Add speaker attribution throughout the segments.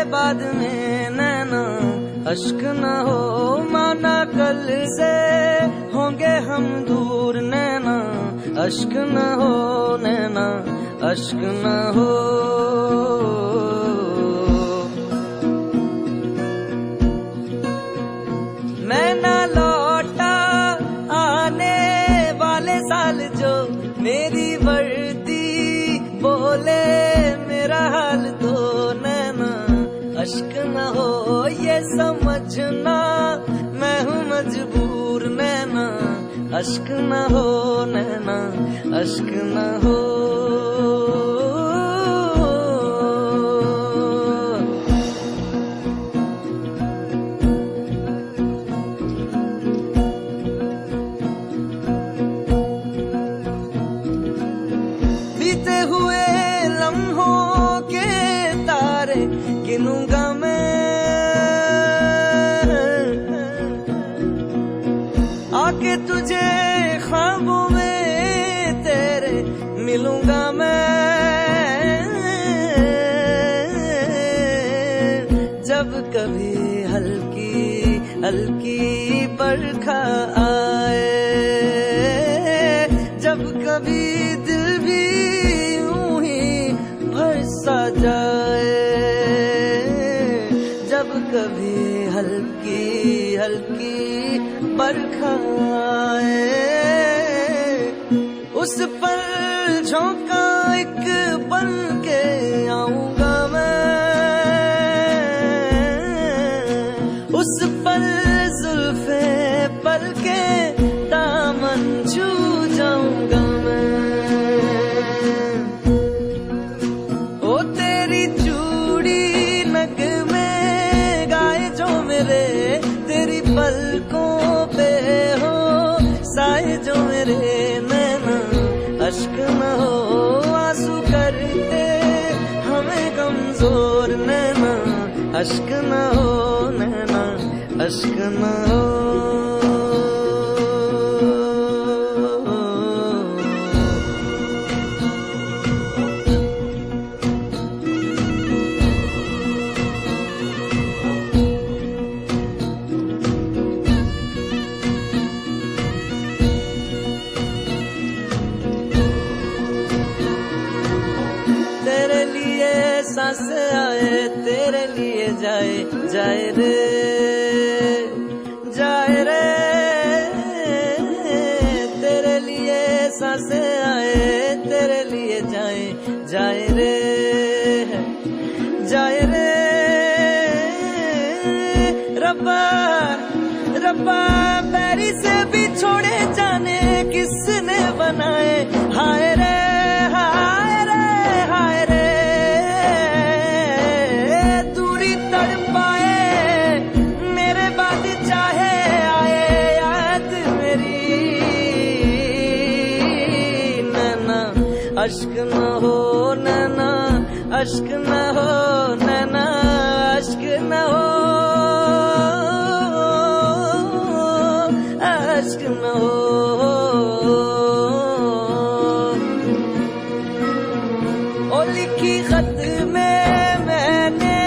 Speaker 1: बाद में नैना अश्क न हो, माना कल से होंगे हम दूर। नैना अश्क न हो, नैना अश्क न हो। मैं न लौटा आने वाले साल जो मेरी वर्दी बोले मेरा हाल तो। नैना अश्क न हो ये समझना मैं हूँ मजबूर। नैना अश्क न हो, नैना अश्क न हो। बीते हुए लम्हों के तारे गिनूंगा मैं, आके तुझे ख्वाबों में तेरे मिलूंगा मैं। जब कभी हल्की हल्की बरखा आए, जब कभी दिल भी यूं ही भरसा जाए, जब कभी हल्की हल्की बरखा आए, उस पर झोंका एक बन के आऊंगा मैं। उस पर जुल्फे पल के दामन छू जाऊंगा मैं। ओ तेरी चूड़ी नग में गाए जो मेरे, तेरी पलकों पे हो साए जो मेरे। नैना अश्क न हो आंसू करते हमें कमजोर। नैना अश्क न हो, नैना अश्क न हो। तेरे लिए सांस आए, तेरे लिए जाए जाए रे, जाए रे। तेरे लिए सांस आए, तेरे लिए जाए जाए रे, जाए रे। रब्बा रब्बा पैरी से भी छोड़े जाने किसने बनाए। हाय रे हाय रे हाय रे, दूरी तड़पाए मेरे बाद चाहे आए याद मेरी। नैना अश्क न हो, नैना अश्क न हो, नैना अश्क न हो, अश्क न हो। ओ लिखी खत में मैंने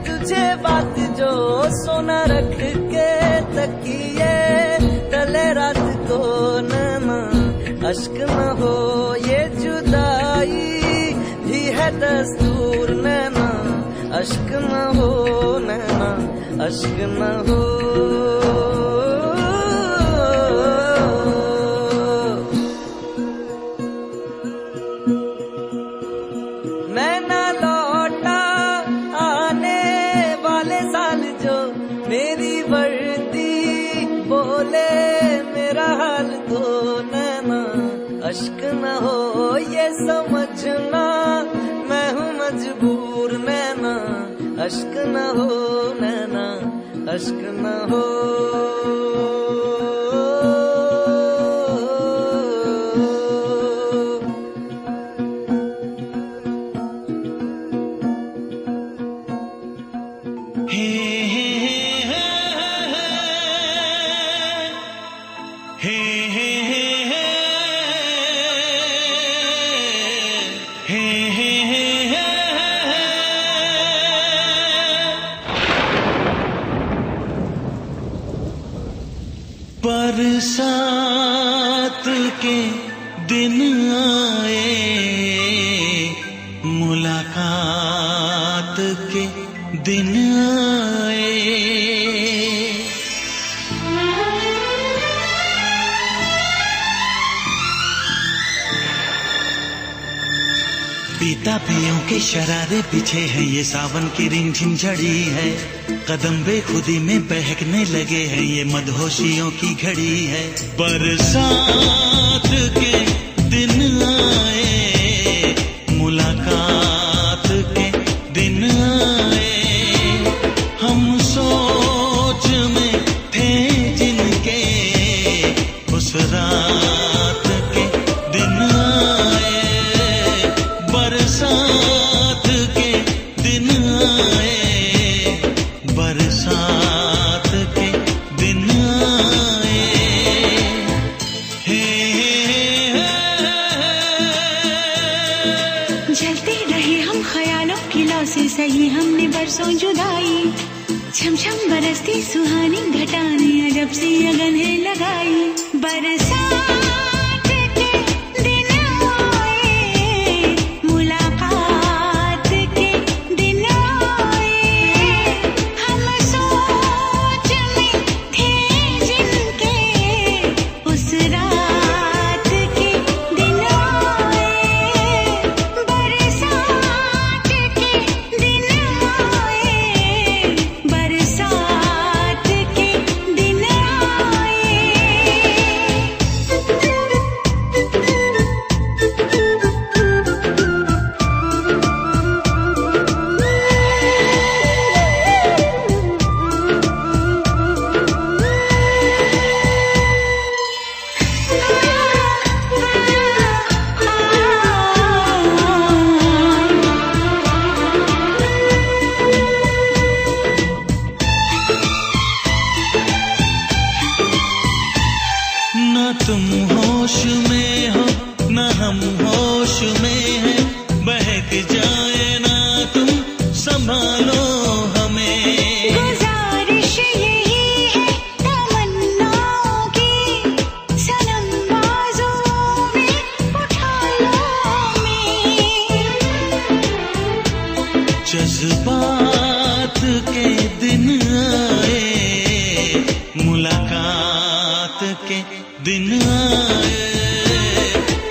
Speaker 1: तुझे बात जो सोना रख के तकिए तले रात को। नैना अश्क न हो ये जुदाई भी है दस्तूर। नैना अश्क न हो, नैना अश्क न हो। मैं न लौटा आने वाले साल जो मेरी वर्दी बोले मेरा हाल तो। नैना अश्क न हो ये समझना मैं हूँ मजबूर। नैना अश्क न हो, नैना अश्क न हो।
Speaker 2: हे हे हे हे हे हे हे हे बरसात के दिन आए, मुलाकात के दिन आए। पीता पियों के शरारे पीछे हैं, ये सावन की रिमझिम झड़ी है। कदम बेखुदी में बहकने लगे हैं, ये मदहोशियों की घड़ी है। बरसात के दिन आए, मुलाकात के दिन आए। हम सोच में थे जिनके, उस रात के दिन आए। बरसात के दिन आए, बरसात के दिन आए। हे
Speaker 3: जलते रहे हम ख्यालों की लौ से, सही हमने बरसों जुदाई। छम छम बरसती सुहानी घटाने, अजब सी अगन है लगाई। बरसात के दिन आए, मुलाकात के दिन आए। हम सोच में थे जिनके, उस रात के दिन आए। बरसात के दिन आए, बरसात के दिन आए।
Speaker 2: न तुम होश में हो, न हम होश में हैं। बहक जाए ना तुम, संभालो हमें।
Speaker 3: गुजारिश यही है तमन्नाओं की, सनम बाजों में उठा लो हमें।
Speaker 2: जज्बात के दिन आए, मुलाकात के दिन आए।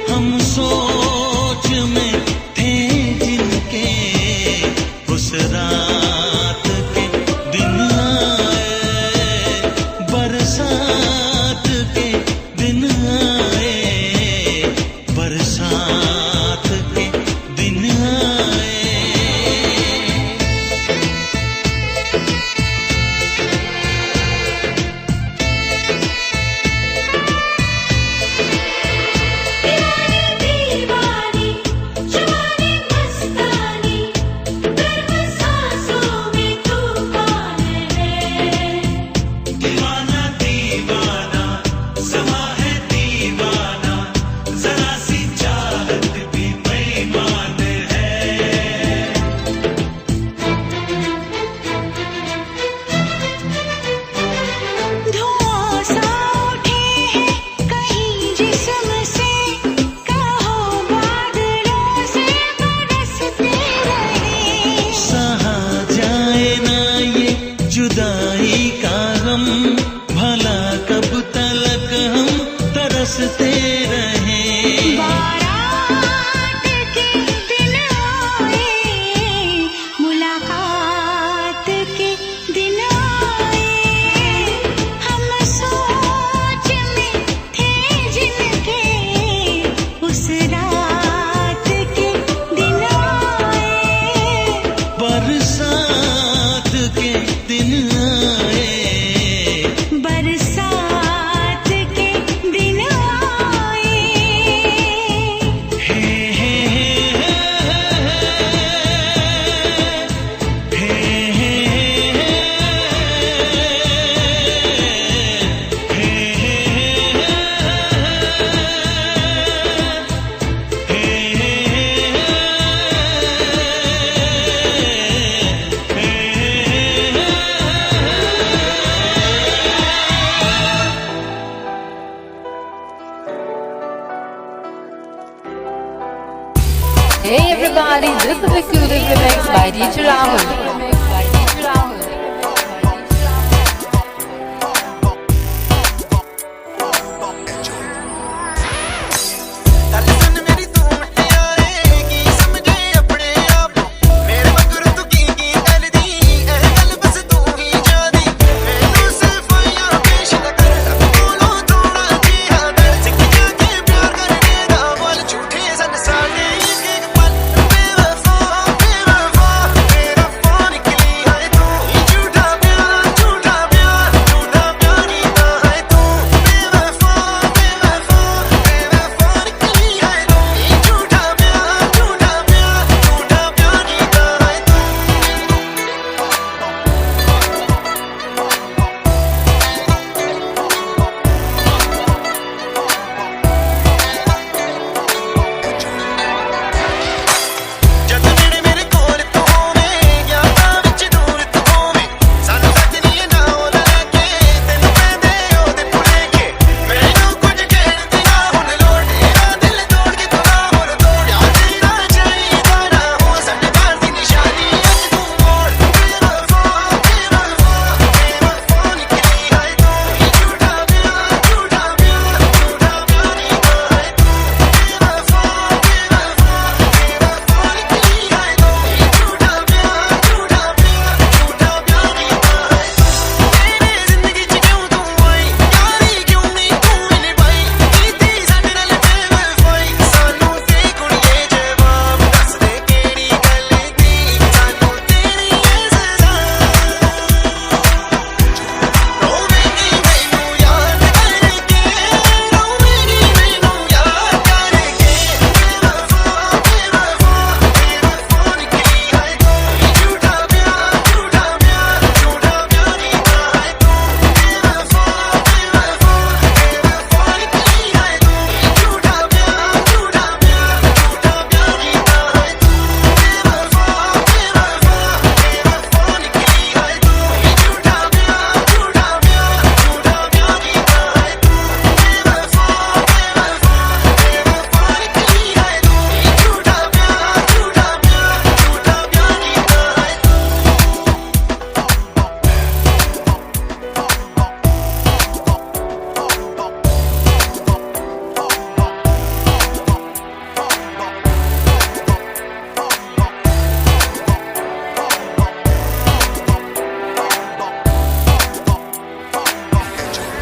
Speaker 2: हम सोच में थे जिनके, उस रात के दिन आए। बरसात के दिन आए, बरसात के दिन आए।
Speaker 3: दीवानी जवानी मस्तानी, गर्म सांसों में तूफान है।
Speaker 2: दीवाना दीवाना समा है दीवाना, जरा सी चाहत भी बेईमान है।
Speaker 3: धुआं सा उठे हैं कहीं जिस्म से, कहो बादलों से बरसते रहे।
Speaker 2: सहा जाए ना ये जुदाई का गम, भला कब तलक हम तरसते रहें।
Speaker 3: बारात के दिन आए, मुलाकात के दिन आए। हम सोच में थे जिनके, उस रात के दिन आए।
Speaker 2: बरसात के दिन आए,
Speaker 3: बरसात के दिन आए।
Speaker 4: Hey everybody, this is exclusive remix by DJ Rahul.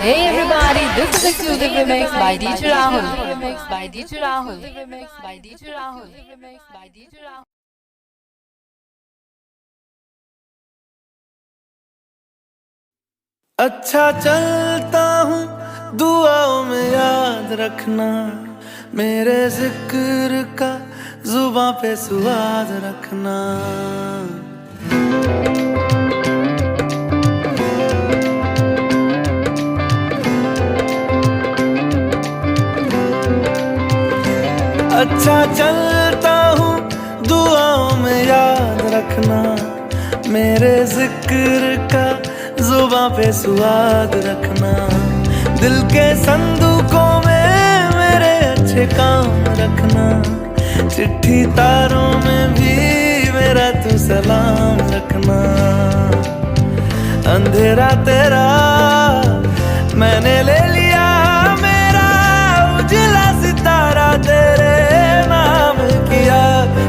Speaker 4: Hey everybody, this is exclusive remix by DJ Rahul. Remix by DJ Rahul. Remix by DJ Rahul. Remix by DJ Rahul.
Speaker 1: अच्छा चलता हूँ दुआओं में याद रखना, मेरे जिक्र का जुबां पे स्वाद रखना। अच्छा चलता हूँ दुआओं में याद रखना, मेरे जिक्र का जुबां पे स्वाद रखना। दिल के संदूकों में मेरे अच्छे काम रखना, चिट्ठी तारों में भी मेरा तू सलाम रखना। अंधेरा तेरा मैंने ले लिया, मेरा उजला सितारा तेरे नाम किया।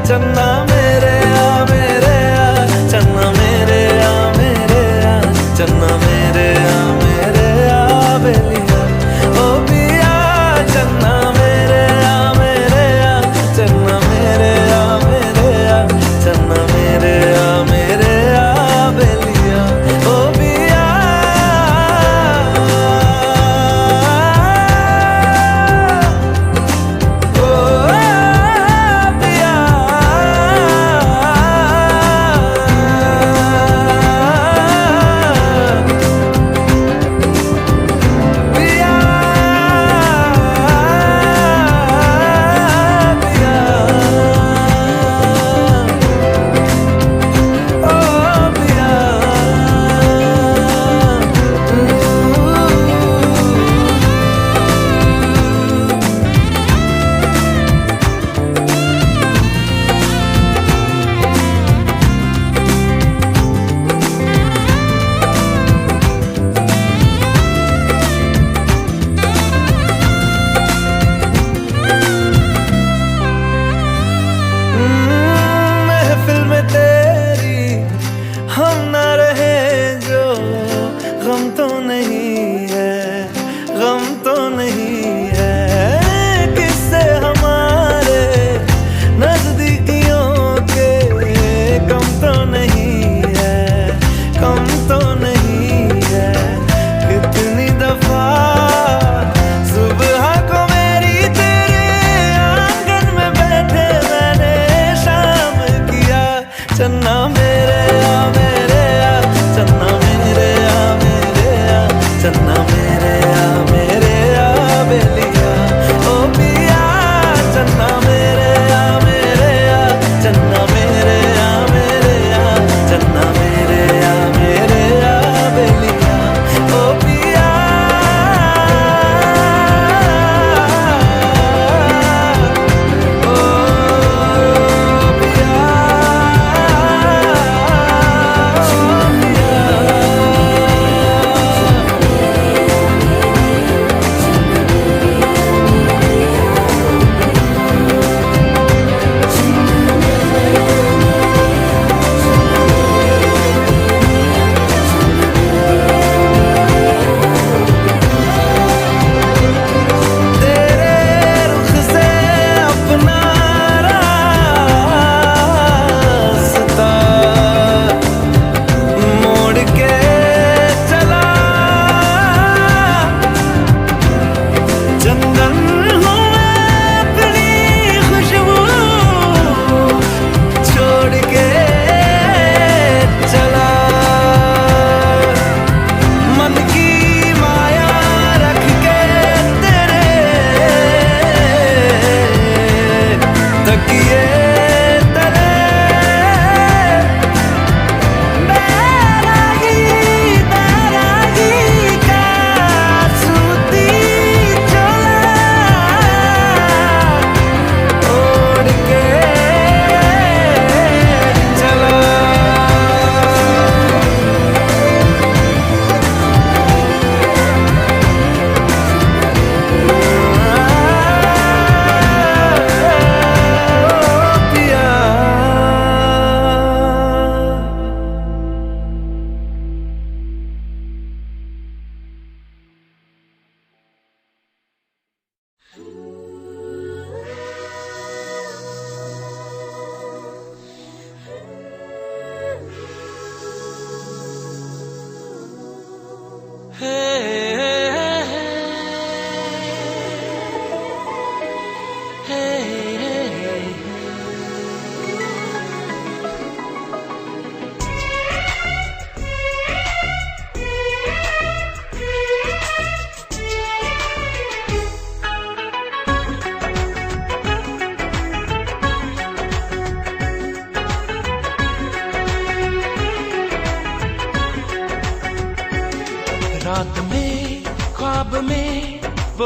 Speaker 1: चन्ना मेरे आ मेरे आ, चन्ना मेरे आ मेरे आ, चन्ना मेरे आ मेरे आ बेलिया ओ पिया। चन्ना मेरे आ मेरे आ, चन्ना मेरे आ मेरे आ, चन्ना मेरे आ मेरे आ बेलिया ओ पिया।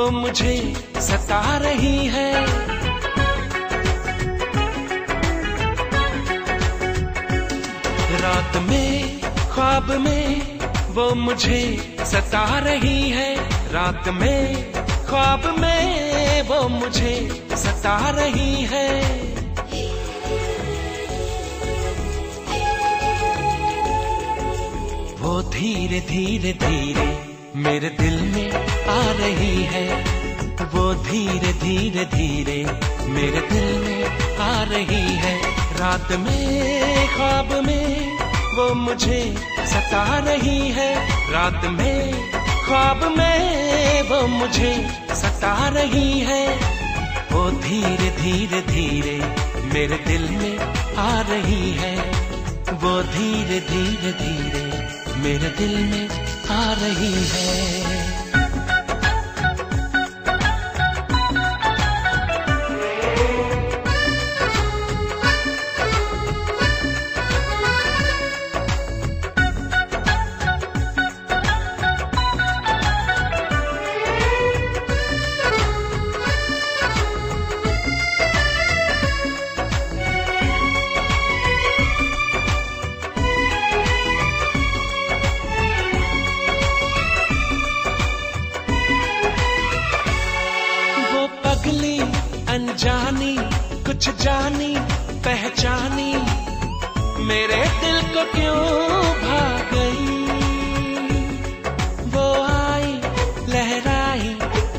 Speaker 5: वो मुझे सता रही है। रात में ख्वाब में वो मुझे सता रही है। रात में ख्वाब में वो मुझे सता रही है। वो धीरे धीरे धीरे मेरे दिल में आ रही है। वो धीरे धीरे धीरे मेरे दिल में आ रही है। रात में ख्वाब में वो मुझे सता रही है। रात में ख्वाब में वो मुझे सता रही है। वो धीरे धीरे धीरे मेरे दिल में आ रही है। वो धीरे धीरे धीरे मेरे दिल में आ रही है। अनजानी कुछ जानी पहचानी मेरे दिल को क्यों भाग गई। वो आई लहराई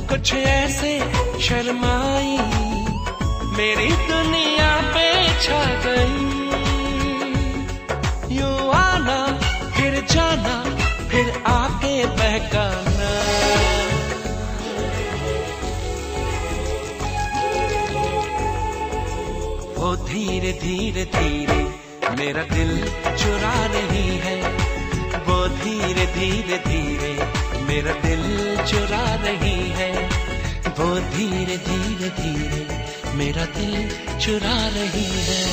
Speaker 5: कुछ ऐसे शर्माई मेरी दुनिया पे छा गई। यूं आना फिर जाना फिर आके बहकाना। वो धीरे धीरे धीरे मेरा दिल चुरा रही है। वो धीरे धीरे धीरे मेरा दिल चुरा रही है। वो धीरे धीरे धीरे मेरा दिल चुरा रही है।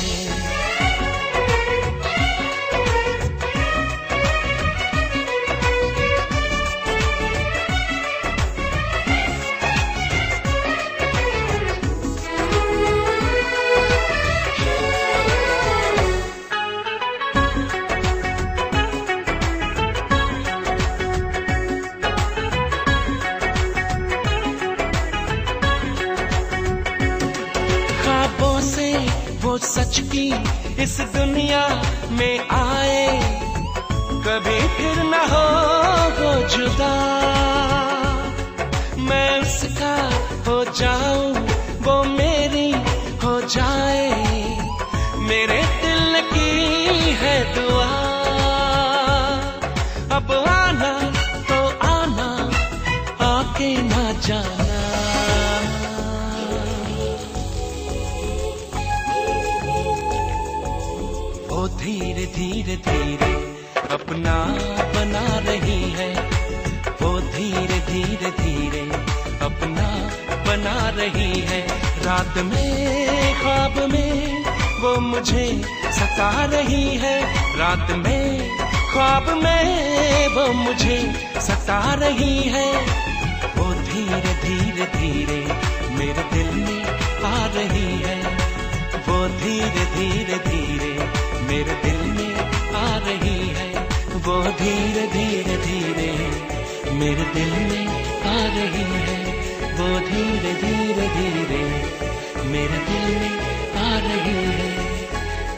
Speaker 5: वो सच की इस दुनिया में आए कभी फिर न हो वो जुदा। मैं उसका हो जाऊं वो मेरी हो जाए मेरे दिल की है दुआ। अब आना तो आना आके ना जाना। वो धीरे धीरे धीरे अपना बना रही है। वो धीरे धीरे धीरे अपना बना रही है। रात में ख्वाब में वो मुझे सता रही है। रात में ख्वाब में वो मुझे सता रही है। वो धीरे धीरे धीरे मेरे दिल में आ रही है। वो धीरे धीरे धीरे मेरे दिल में आ रही है। वो धीरे धीरे धीरे मेरे दिल में आ रही है। वो धीरे धीरे धीरे मेरे दिल में आ रही है।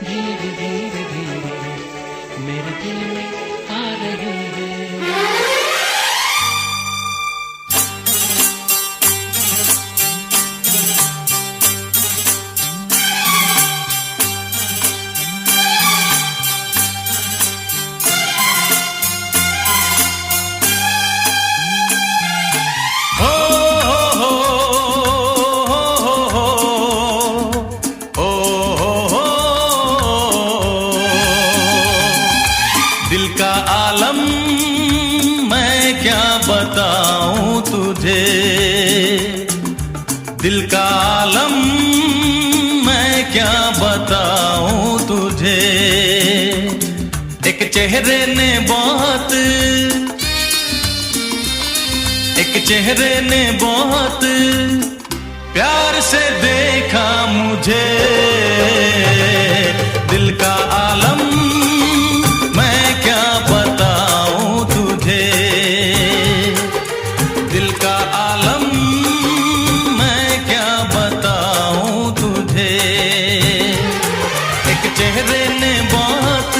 Speaker 5: धीरे धीरे धीरे मेरे दिल में आ रही है।
Speaker 2: दिल का आलम मैं क्या बताऊं तुझे। दिल का आलम मैं क्या बताऊं तुझे। एक चेहरे ने बहुत एक चेहरे ने बहुत प्यार से देखा मुझे, दिल का आलम मैं क्या बताऊं तुझे, दिल का आलम मैं क्या बताऊं तुझे। एक चेहरे ने बहुत,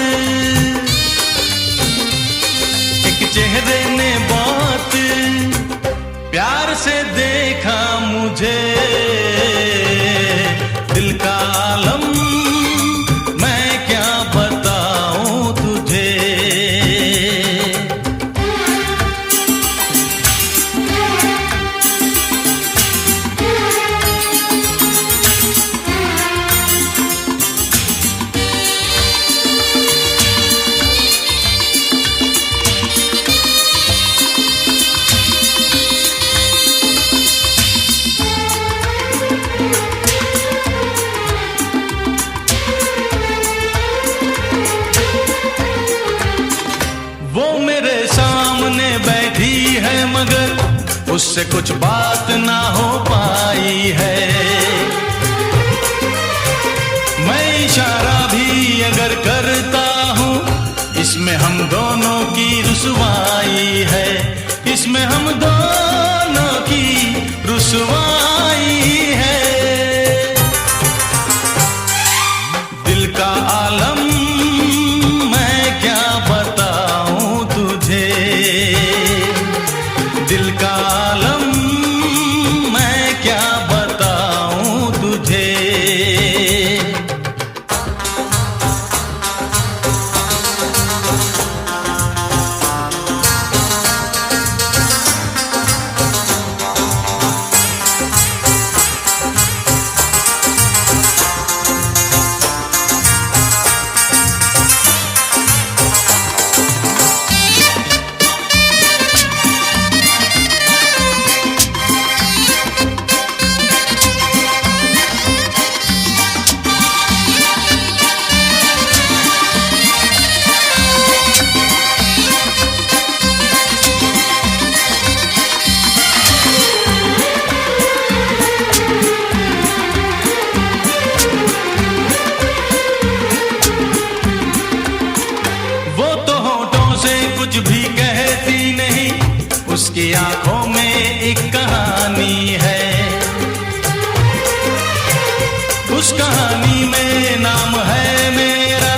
Speaker 2: एक चेहरे ने बहुत प्यार से देखा मुझे, दिल का आलम मैं क्या बताऊं तुझे। मगर उससे कुछ बात ना हो पाई है, मैं इशारा भी अगर करता हूँ इसमें हम दोनों की रुसवाई है, इसमें हम दोनों की रुसवाई है। दिल का आलम मैं क्या बताऊं तुझे, दिल का आलम मैं क्या बताऊं तुझे। कुछ भी कहती नहीं, उसकी आंखों में एक कहानी है, उस कहानी में नाम है मेरा,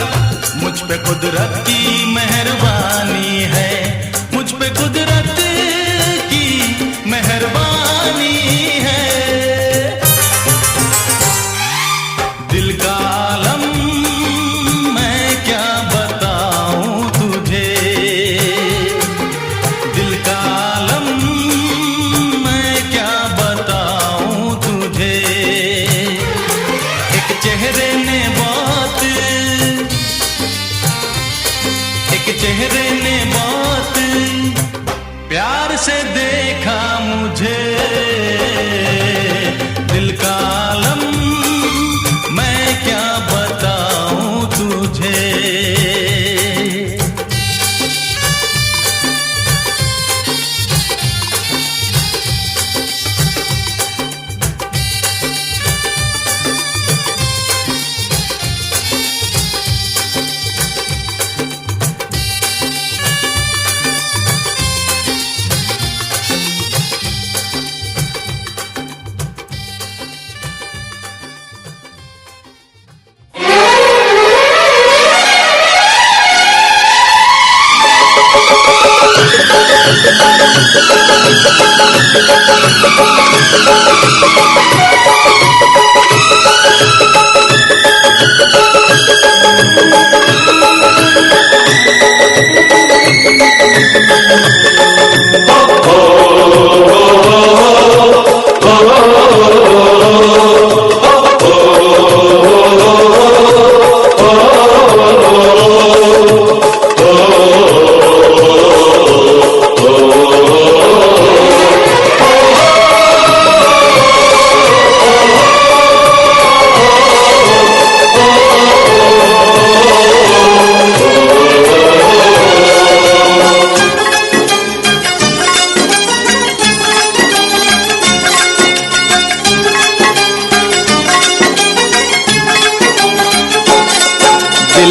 Speaker 2: मुझ पे कुदरत की मेहरबानी है, मुझ पे कुदरत की मेहरबानी है। दिल का आलम मैं क्या बताऊं तुझे, दिल का आलम मैं क्या बताऊं तुझे। एक चेहरे ने बहुत, एक चेहरे ने बहुत प्यार से देखा मुझे, दिल का आलम मैं क्या बताऊं तुझे।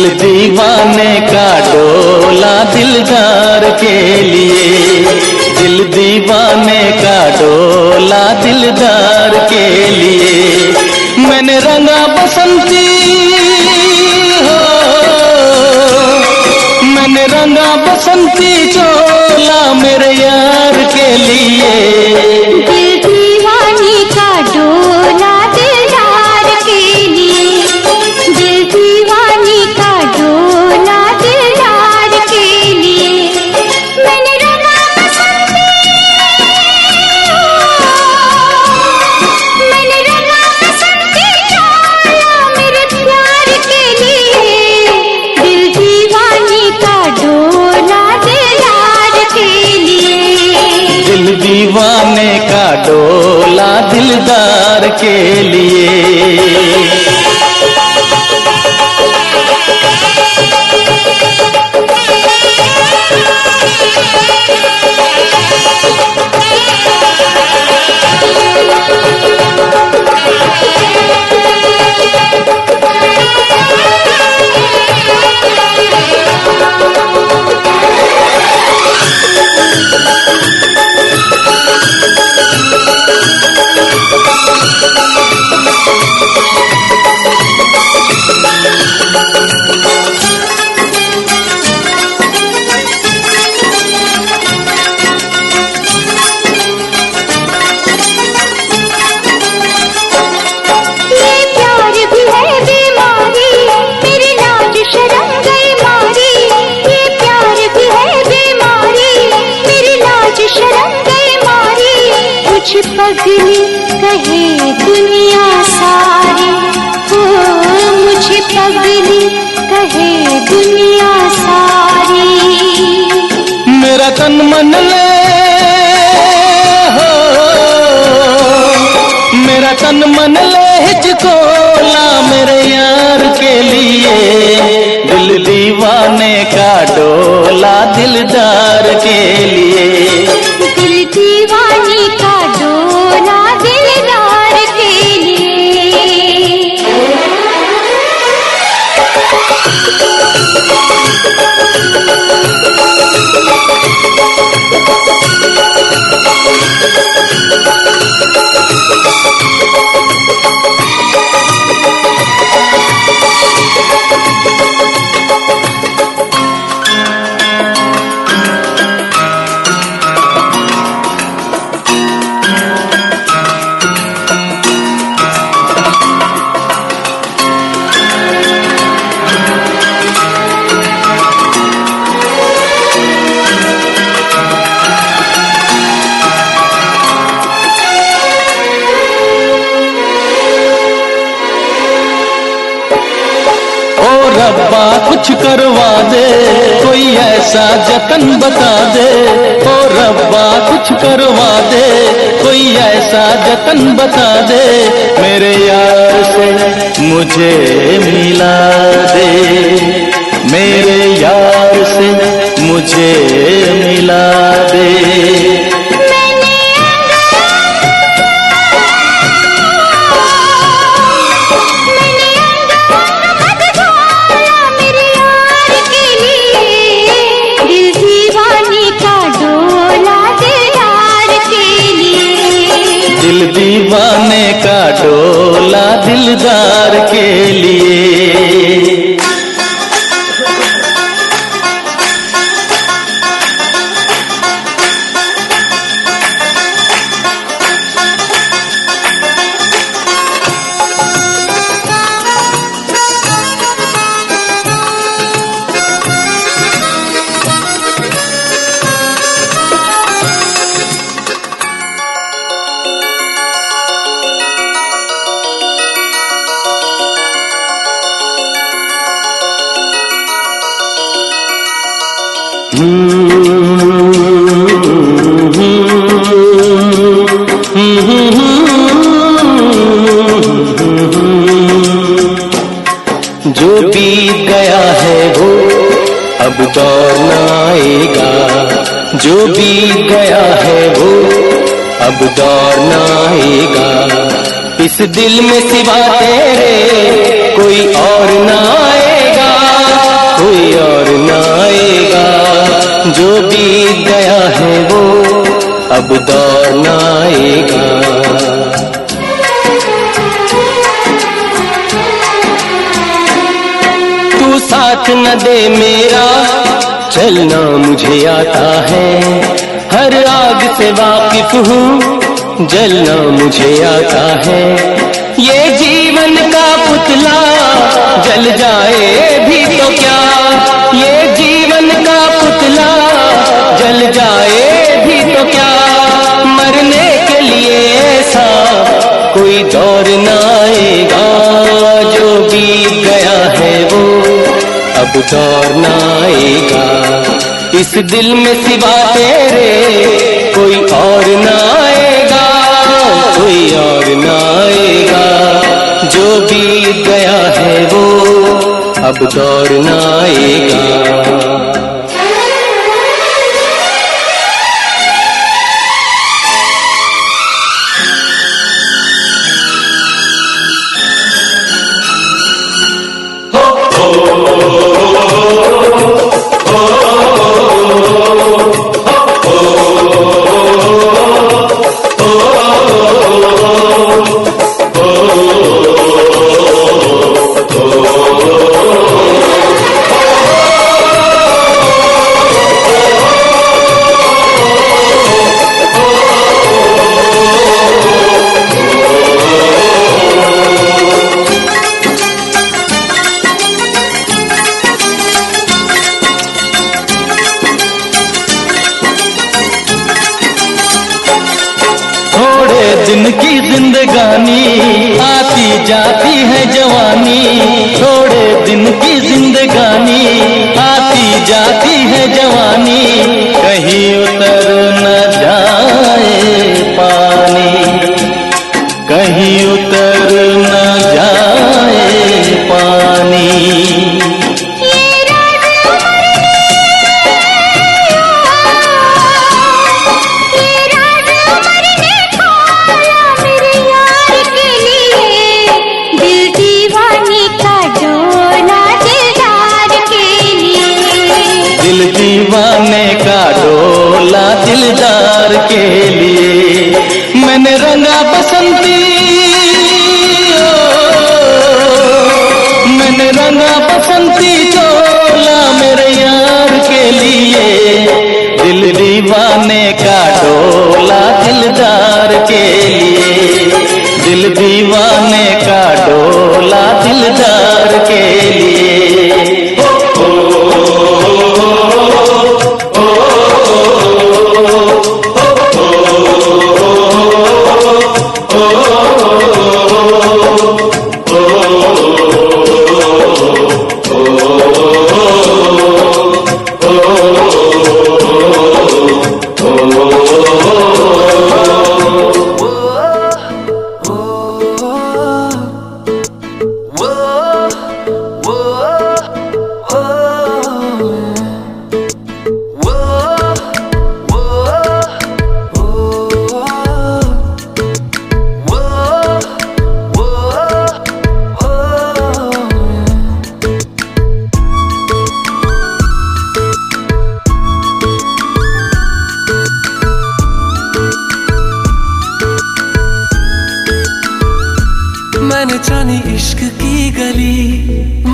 Speaker 2: दिल दीवाने का डोला दिलदार के लिए, दिल दीवाने का डोला दिलदार के लिए। मैंने रंगा बसंती हो, मैंने रंगा बसंती चोला मेरे यार के लिए।
Speaker 3: दिल दीवानी का डोला दिलदार के लिए, दिल दीवानी का डोला दिलदार के लिए। मैंने रंगा बसंती, मैंने रंगा बसंती चोला मेरे प्यार के लिए। दिल दीवानी का डोला दिलदार के लिए,
Speaker 2: दिल दीवाने का डोला दिलदार के लिए।
Speaker 3: पगली कहे दुनिया सारी हो, मुझे पगली कहे दुनिया सारी।
Speaker 2: मेरा तन मन ले हो, मेरा तन मन ले हिचकोला मेरे यार के लिए। दिल दीवाने का डोला दिलदार के लिए,
Speaker 3: दिल दीवानी का डोला दिलदार के लिए।
Speaker 2: रब्बा कुछ करवा दे, कोई ऐसा जतन बता दे। ओ रब्बा कुछ करवा दे, कोई ऐसा जतन बता दे। मेरे यार से मुझे मिला दे, मेरे यार से मुझे मिला दे। दिल दीवाने का डोला दिलदार के लिए। जो बीत गया है वो अब दौर न आएगा, जो बीत गया है वो अब दौर न आएगा। इस दिल में सिवा तेरे कोई और न आएगा। कोई और ना आएगा। जो बीत गया है वो अब दौर ना आएगा। तू साथ न दे मेरा, चलना मुझे आता है। हर आग से वाकिफ हूँ, जलना मुझे आता है। ये जीवन का पुतला जल जाए भी तो क्या, ये जीवन का पुतला जल जाए भी तो क्या। मरने के लिए ऐसा कोई दौर ना आएगा। जो बीत गया है वो अब दौर ना आएगा। इस दिल में सिवा तेरे कोई और ना आएगा, कोई और ना आएगा। जो बीत गया है वो अब दौर ना आएगा। दिन की जिंदगानी आती जाती है जवानी। थोड़े दिन की जिंदगानी आती जाती है जवानी। कहीं उतर न जाए पानी, कहीं उतर न जाए पानी। दीवाने का डोला दिलदार के लिए। मैंने रंगा बसंती, मैंने रंगा बसंती चोला मेरे यार के लिए। दिल दीवाने का डोला दिलदार के लिए। दिल दीवाने का डोला दिलदार के लिए।
Speaker 6: मैंने जानी इश्क की गली,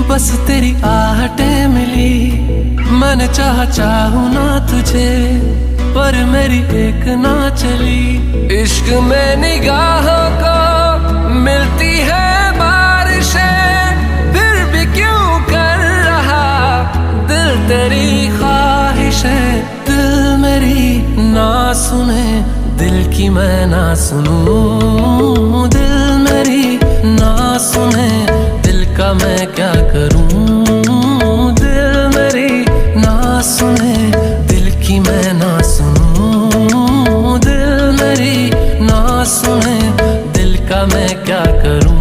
Speaker 6: बस तेरी आहटें मिली। मैंने चाहूं ना तुझे, पर मेरी एक ना चली। इश्क में निगाहों को मिलती है बारिशें, फिर भी क्यों कर रहा दिल तेरी ख्वाहिशें। दिल मेरी ना सुने, दिल की मैं ना सुनूं। दिल मेरी ना सुने, दिल का मैं क्या करूं। दिल मेरी ना सुने, दिल की मैं ना सुनूं। दिल मेरी ना सुने, दिल का मैं क्या करूं।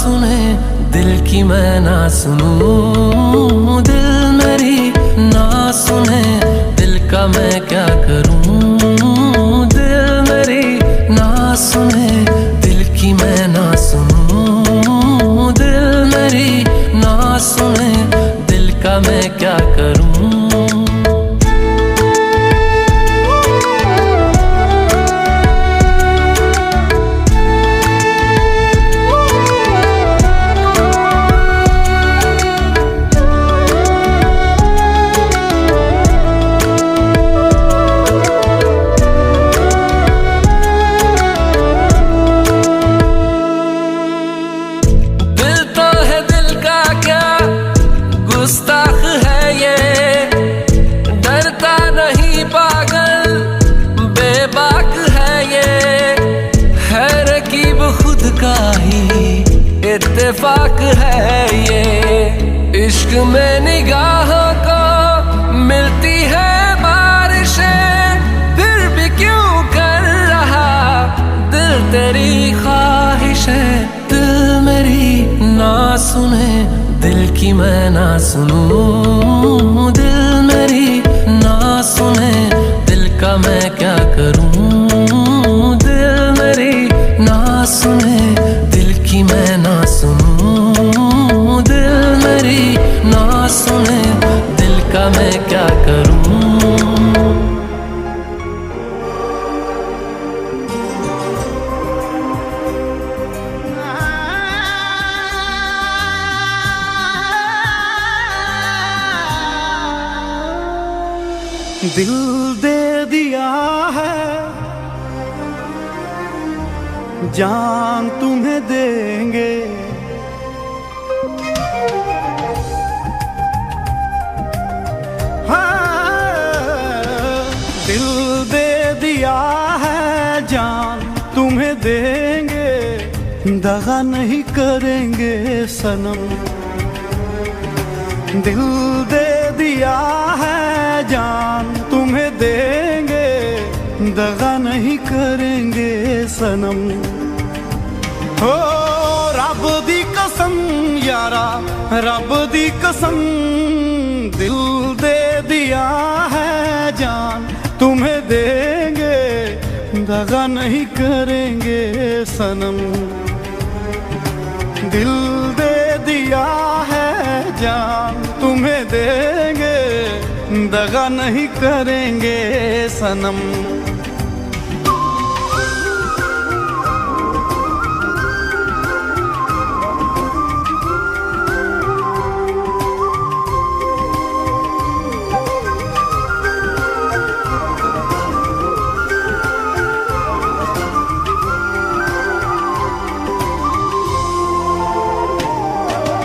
Speaker 6: सुने दिल की मैं ना सुनूं, दिल मेरी ना सुने दिल का मैं क्या करूं, दिल मेरी ना सुने दिल की मैं ना सुनूं, दिल मेरी ना सुने दिल का मैं क्या करूं। गुस्ताख है ये, डरता नहीं पागल बेबाक है ये, है रकीब खुद का ही इत्तेफाक है ये। इश्क में निगाहों को मिलती है बारिशें, फिर भी क्यों कर रहा दिल तेरी ख्वाहिशें, दिल मेरी ना सुने दिल की मैं ना सुनूं, दिल मेरी ना सुने दिल का मैं क्या करूं, दिल मेरी ना सुने दिल की मैं ना सुनूं, दिल मेरी ना सुने दिल का मैं क्या करूं।
Speaker 7: दिल दे दिया है जान तुम्हें देंगे, हाँ, दिल दे दिया है जान तुम्हें देंगे, दगा नहीं करेंगे सनम। दिल दे दिया है जान तुम्हें देंगे, दगा नहीं करेंगे सनम। हो रब दी कसम यारा, रब दी कसम, दिल दे दिया है जान तुम्हें देंगे, दगा नहीं करेंगे सनम। दिल दे दिया है जान तुम्हें देंगे, दगा नहीं करेंगे सनम।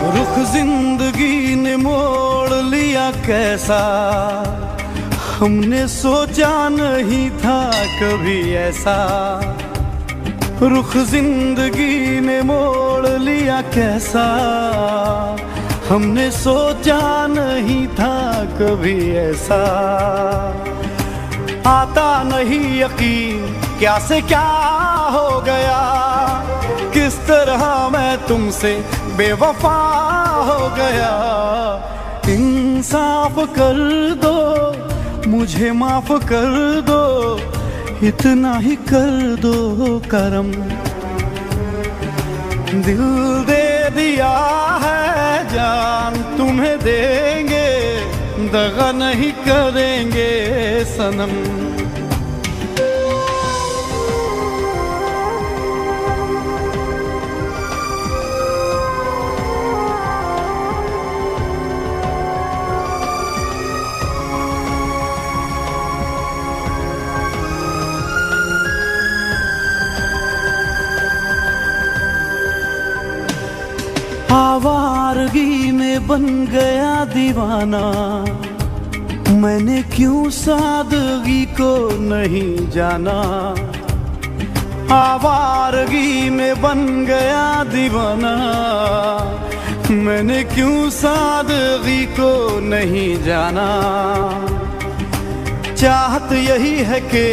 Speaker 7: रुख जिंदगी ने मोड़ लिया कैसा, हमने सोचा नहीं था कभी ऐसा। रुख जिंदगी ने मोड़ लिया कैसा, हमने सोचा नहीं था कभी ऐसा। आता नहीं यकीन क्या से क्या हो गया, किस तरह मैं तुमसे बेवफा हो गया। इंसाफ कर दो मुझे माफ कर दो, इतना ही कर दो करम। दिल दे दिया है जान तुम्हें देंगे, दगा नहीं करेंगे सनम। आवारगी में बन गया दीवाना, मैंने क्यों सादगी को नहीं जाना। आवारगी में बन गया दीवाना, मैंने क्यों सादगी को नहीं जाना। चाहत यही है कि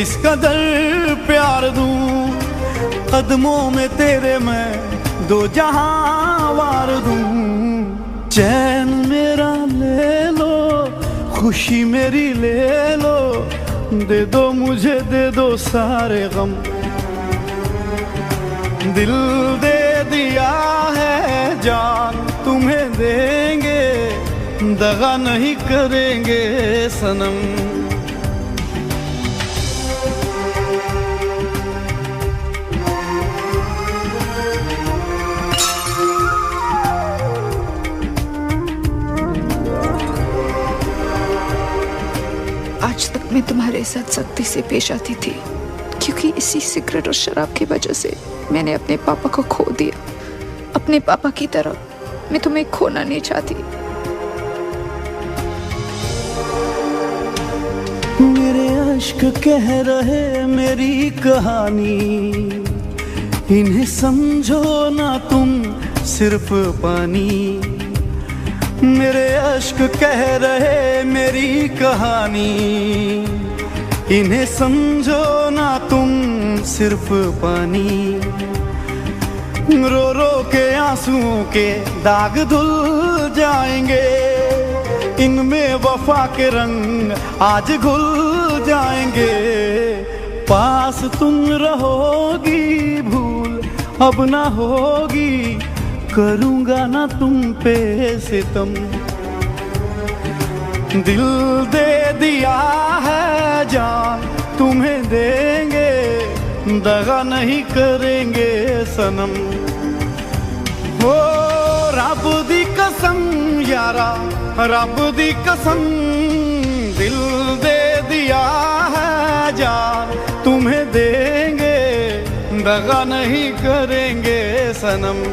Speaker 7: इस कदर प्यार दूं, कदमों में तेरे मैं दो जहां वार दूं। चैन मेरा ले लो, खुशी मेरी ले लो, दे दो मुझे दे दो सारे गम। दिल दे दिया है जान तुम्हें देंगे, दगा नहीं करेंगे सनम।
Speaker 8: आज तक मैं तुम्हारे साथ सख्ती से पेश आती थी, क्योंकि इसी सिगरेट और शराब की वजह से मैंने अपने पापा को खो दिया। अपने पापा की तरह मैं तुम्हें खोना नहीं चाहती।
Speaker 7: मेरे अश्क कह रहे मेरी कहानी, इन्हें समझो ना तुम सिर्फ पानी। मेरे अश्क कह रहे मेरी कहानी, इन्हें समझो ना तुम सिर्फ पानी। रो रो के आंसुओं के दाग धुल जाएंगे, इनमें वफा के रंग आज घुल जाएंगे। पास तुम रहोगी भूल अब ना होगी, करूंगा ना तुम पे सितम। दिल दे दिया है जान तुम्हें देंगे, दगा नहीं करेंगे सनम। हो रब दी कसम यारा, रब दी कसम, दिल दे दिया है जान तुम्हें देंगे, दगा नहीं करेंगे सनम।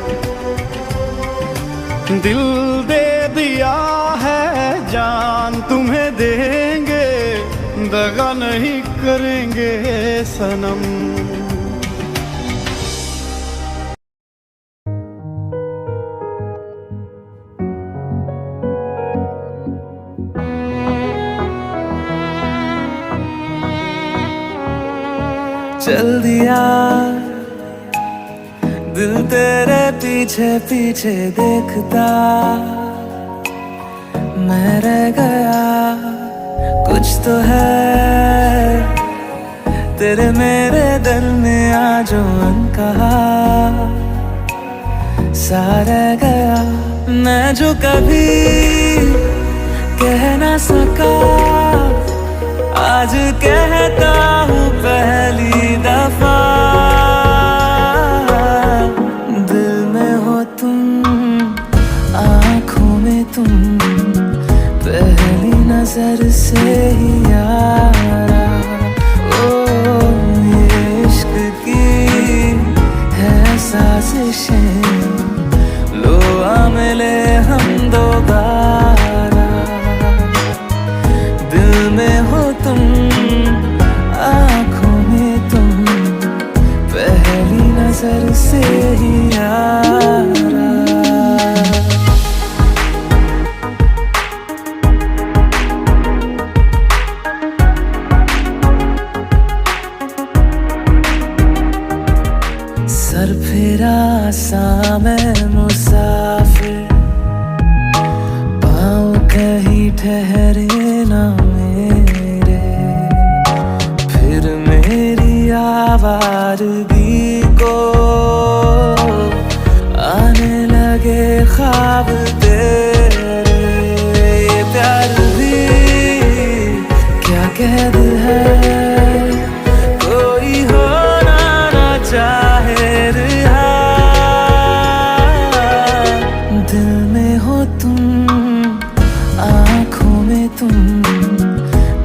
Speaker 7: दिल दे दिया है जान तुम्हें देंगे, दगा नहीं करेंगे सनम।
Speaker 6: चल दिया दिल तेरे पीछे पीछे देखता, मैं रह गया कुछ तो है तेरे मेरे दिल में आज अनकहा सा रह गया। मैं जो कभी कह ना सका आज कहता हूँ पहली दफा। दिल में हो तुम, आँखों में तुम, पहली नजर से ही यारा। ओ ये इश्क की है साजिशें, लो आ मिले हम दोबारा। दिल में हो तुम, आँखों में तुम, पहली नजर से ही यारा। सर फिरा सा मैं मुसाफिर, पाँव कहीं ठहरे ना मेरे। फिर मेरी आवारगी को आने लगे ख्वाब तेरे। ये प्यार भी क्या कैद है, कोई होना ना चाहे रिहा। दिल में हो तुम, आँखों में तुम,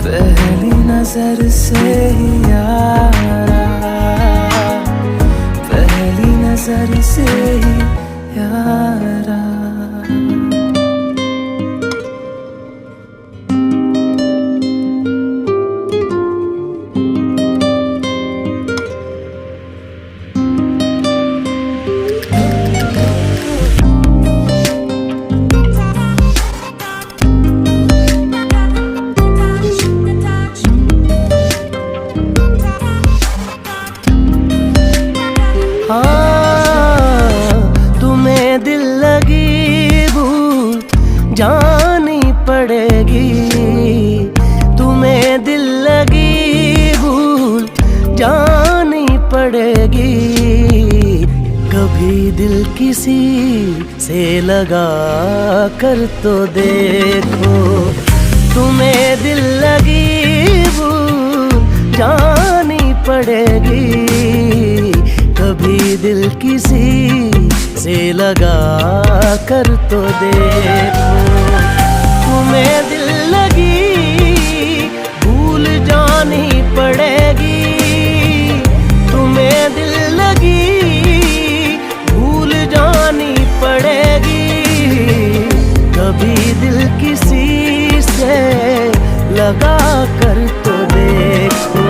Speaker 6: पहली नजर से ही यारा।
Speaker 1: जानी पड़ेगी, तुम्हें दिल लगी भूल जानी पड़ेगी। कभी दिल किसी से लगा कर तो देखो, तुम्हें दिल लगी भूल जानी पड़ेगी। कभी दिल किसी से लगा कर तो देखो, तुम्हें दिल लगी भूल जानी पड़ेगी। तुम्हें दिल लगी भूल जानी पड़ेगी। कभी दिल किसी से लगा कर तो देखो,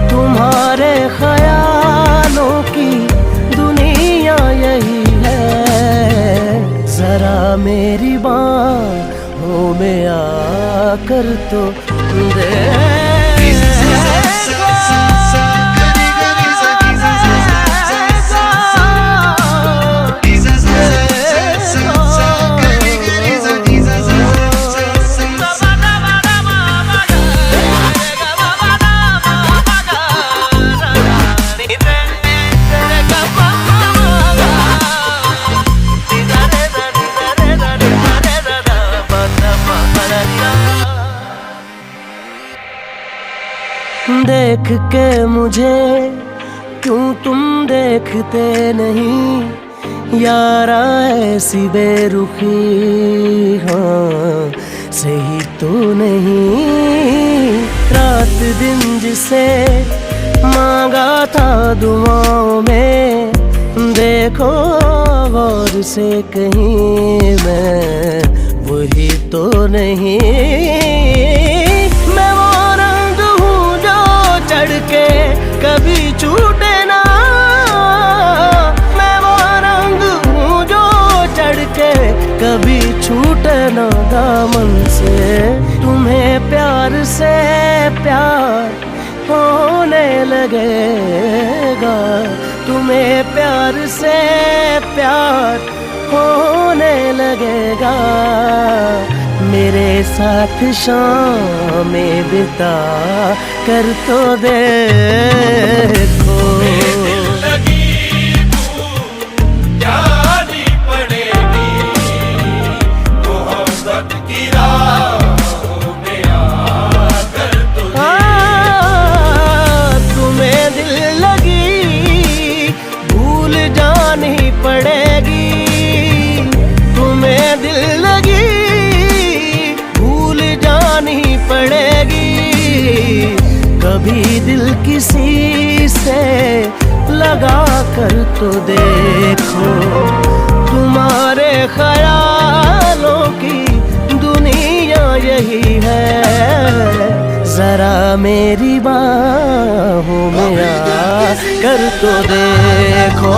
Speaker 1: तुम्हारे ख्यालों की दुनिया यही है। जरा मेरी बाहों में आकर तो देख के मुझे क्यों तुम देखते नहीं, यारा ऐसी बेरुखी हाँ सही तो नहीं। रात दिन जिसे मांगा था दुआओं में, देखो गौर से कहीं मैं वही तो नहीं। मैं वो रंग हूँ जो चढ़ के कभी छूटे ना, मैं वो रंग हूँ जो चढ़ के कभी छूटे ना दामन से। तुम्हें प्यार से प्यार होने लगेगा, तुम्हें प्यार से प्यार होने लगेगा। मेरे साथ शामें बिता कर तो देखो। कभी दिल किसी से लगा कर तो देखो, तुम्हारे ख्यालों की दुनिया यही है। जरा मेरी बाहों में आ कर तो देखो।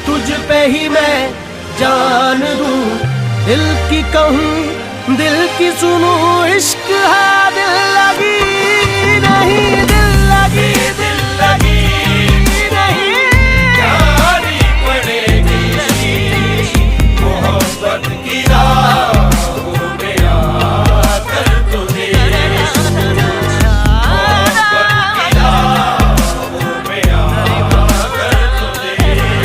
Speaker 1: तुझ पे ही मैं जान दूं, दिल की कहूँ दिल की सुनूं। इश्क है दिल लगी नहीं, दिल लगी नहीं, जानी पड़ेगी मोहब्बत की राहों में आकर तो देखो। मोहब्बत की राहों में आकर तो देखो।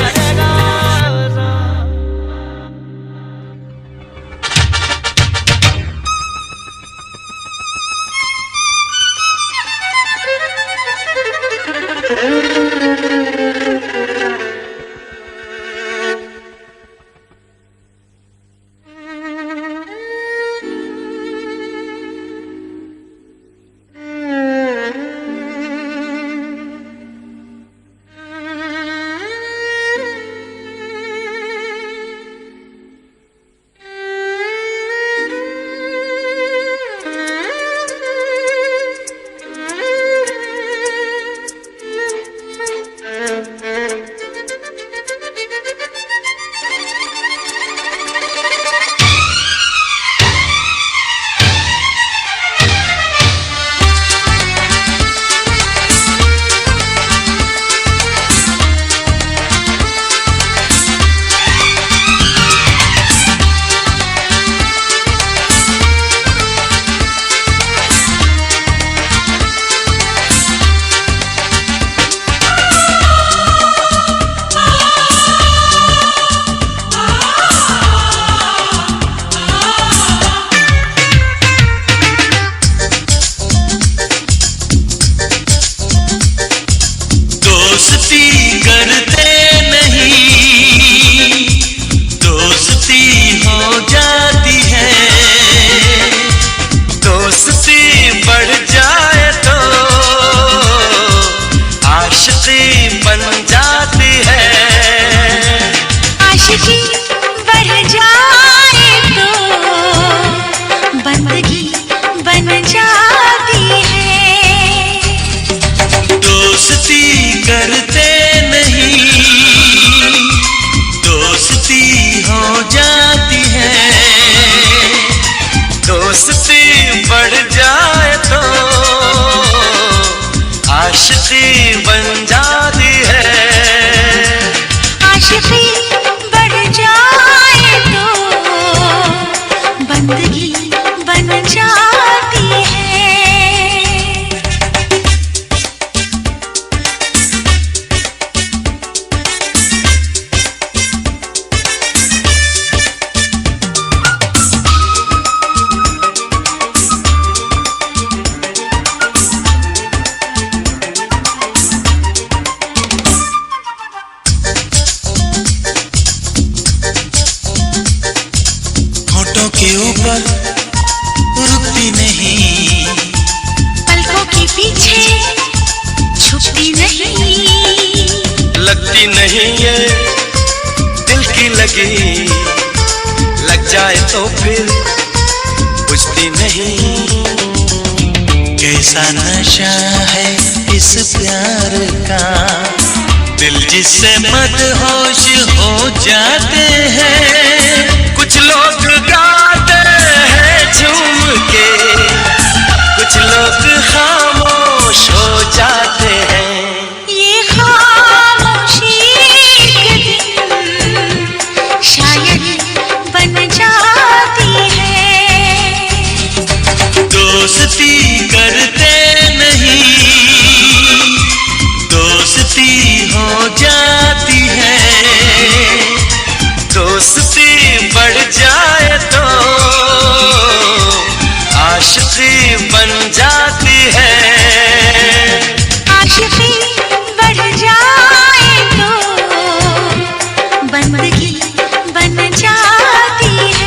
Speaker 5: आशिकी बन जाती है।
Speaker 3: आशिकी बढ़ जाए तो बंदगी बन जाती है।
Speaker 5: होठों के ऊपर रुकती नहीं,
Speaker 3: पलकों के पीछे छुपती नहीं,
Speaker 5: लगती नहीं ये दिल की लगी, लग जाए तो फिर बुझती नहीं। कैसा नशा है इस प्यार का, दिल जिससे मदहोश हो जाते हैं। कुछ लोग गाते हैं झूम के, कुछ लोग खामोश हो जाते हैं।
Speaker 3: ये खामोशी एक दिन शायद बन जाती है।
Speaker 5: दोस्ती करते नहीं, दोस्ती हो जाती है। दोस्ती बढ़ जाए तो आशिकी बन जाती है।
Speaker 3: आशिकी बढ़ जाए तो बंदगी बन जाती है।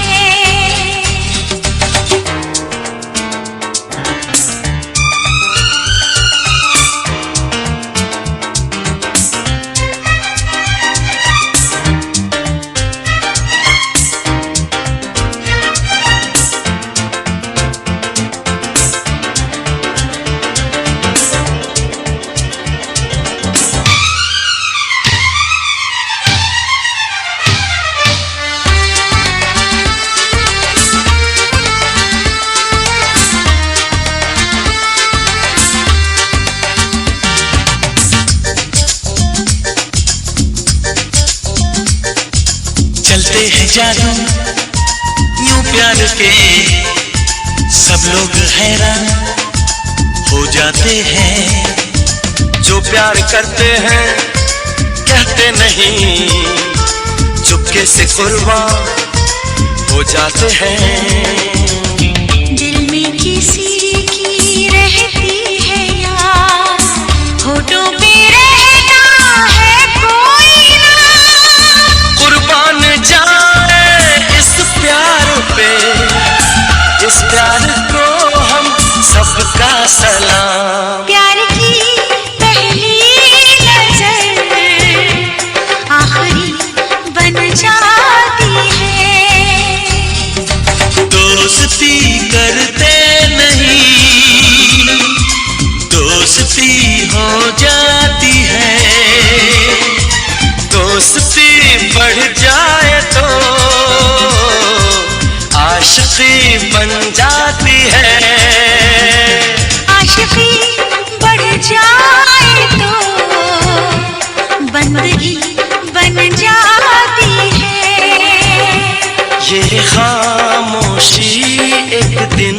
Speaker 5: चलते हैं जादू यूं प्यार के, सब लोग हैरान हो जाते हैं। जो प्यार करते हैं कहते नहीं, चुपके से कुर्बान हो जाते हैं।
Speaker 3: दिल में किसी की रहती है यार, होठों पे रहता है कोई ना।
Speaker 5: कुर्बान जाए इस प्यार पे, इस प्यार को हम सबका सलाम।
Speaker 3: प्यार की पहली नजर आखिरी बन जाती है।
Speaker 5: दोस्ती करते नहीं, दोस्ती हो जाती है। दोस्ती बढ़ जाए तो आशिकी बन जाती है।
Speaker 3: आशिकी बढ़ जाए तो बंदगी बन जाती है।
Speaker 5: ये खामोशी एक दिन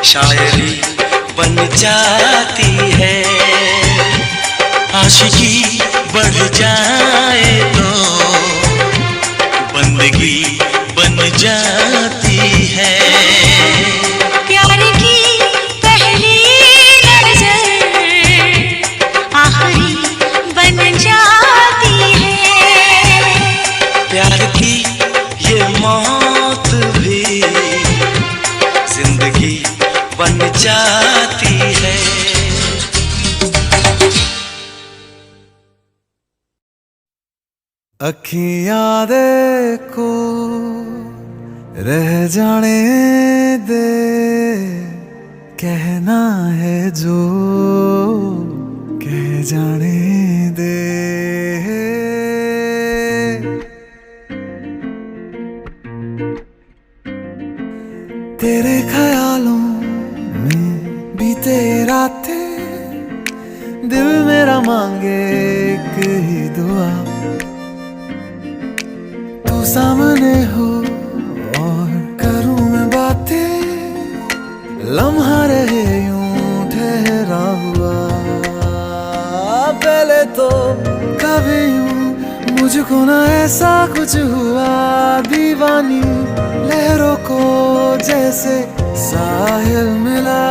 Speaker 5: शायरी बन जाती है। आशिकी बढ़ जाए तो बंदगी बन जाती है।
Speaker 3: प्यार की पहली नजर आखिरी बन जाती है।
Speaker 5: प्यार की ये मौत भी जिंदगी बन जाती है।
Speaker 7: अखियां देखो रह जाने दे, कहना है जो कह जाने दे। तेरे ख्यालों में बीते रातें
Speaker 6: दिल मेरा मांगे एक ही दुआ, तू सामने हो और करूं मैं बातें, लम्हा रहे यूं ठहरा हुआ। पहले तो कभी यूं मुझको ना ऐसा कुछ हुआ, दीवानी लहरों को जैसे साहिल मिला।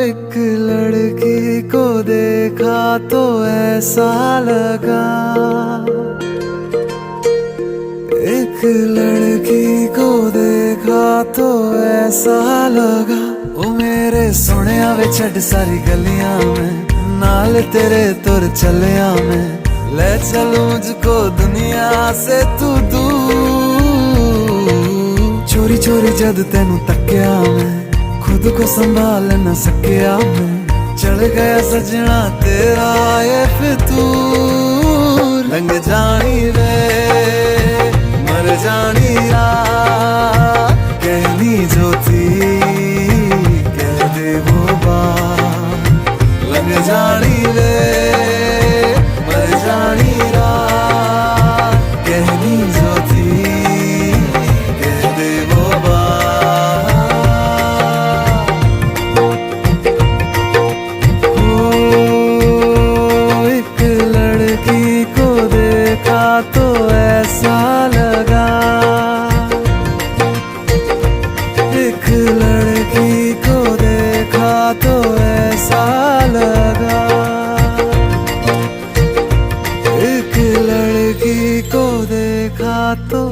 Speaker 6: एक लड़की को देखा तो ऐसा लगा, एक लड़की को देखा तो ऐसा लगा, ओ मेरे सोहणिया वे छड़ सारी गलियां में, नाल तेरे तुर चलिया मैं, ले चलो मुझको दुनिया से तू दूर। चोरी चोरी जद तेनू तक्या मैं, खुद को संभाल न सकिया मैं, चढ़ गया सजना तेरा ये फितूर। रंग जानी वे मर जानी रात, कहनी जो थी कह दे वो बात। रंग जानी वे मर जानी रात, कहनी जो थी कह दे वो बात। ओ एक लड़की को देखा तो ऐसा लगा, एक लड़की को देखा तो ऐसा लगा, एक लड़की को देखा तो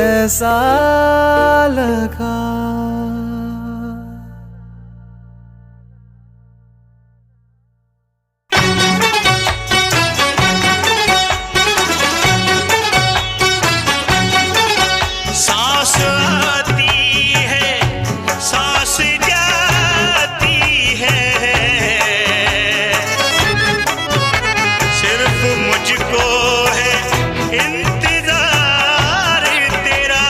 Speaker 6: ऐसा लगा।
Speaker 9: सांस आती है सांस जाती है, सिर्फ मुझको है इंतजार तेरा।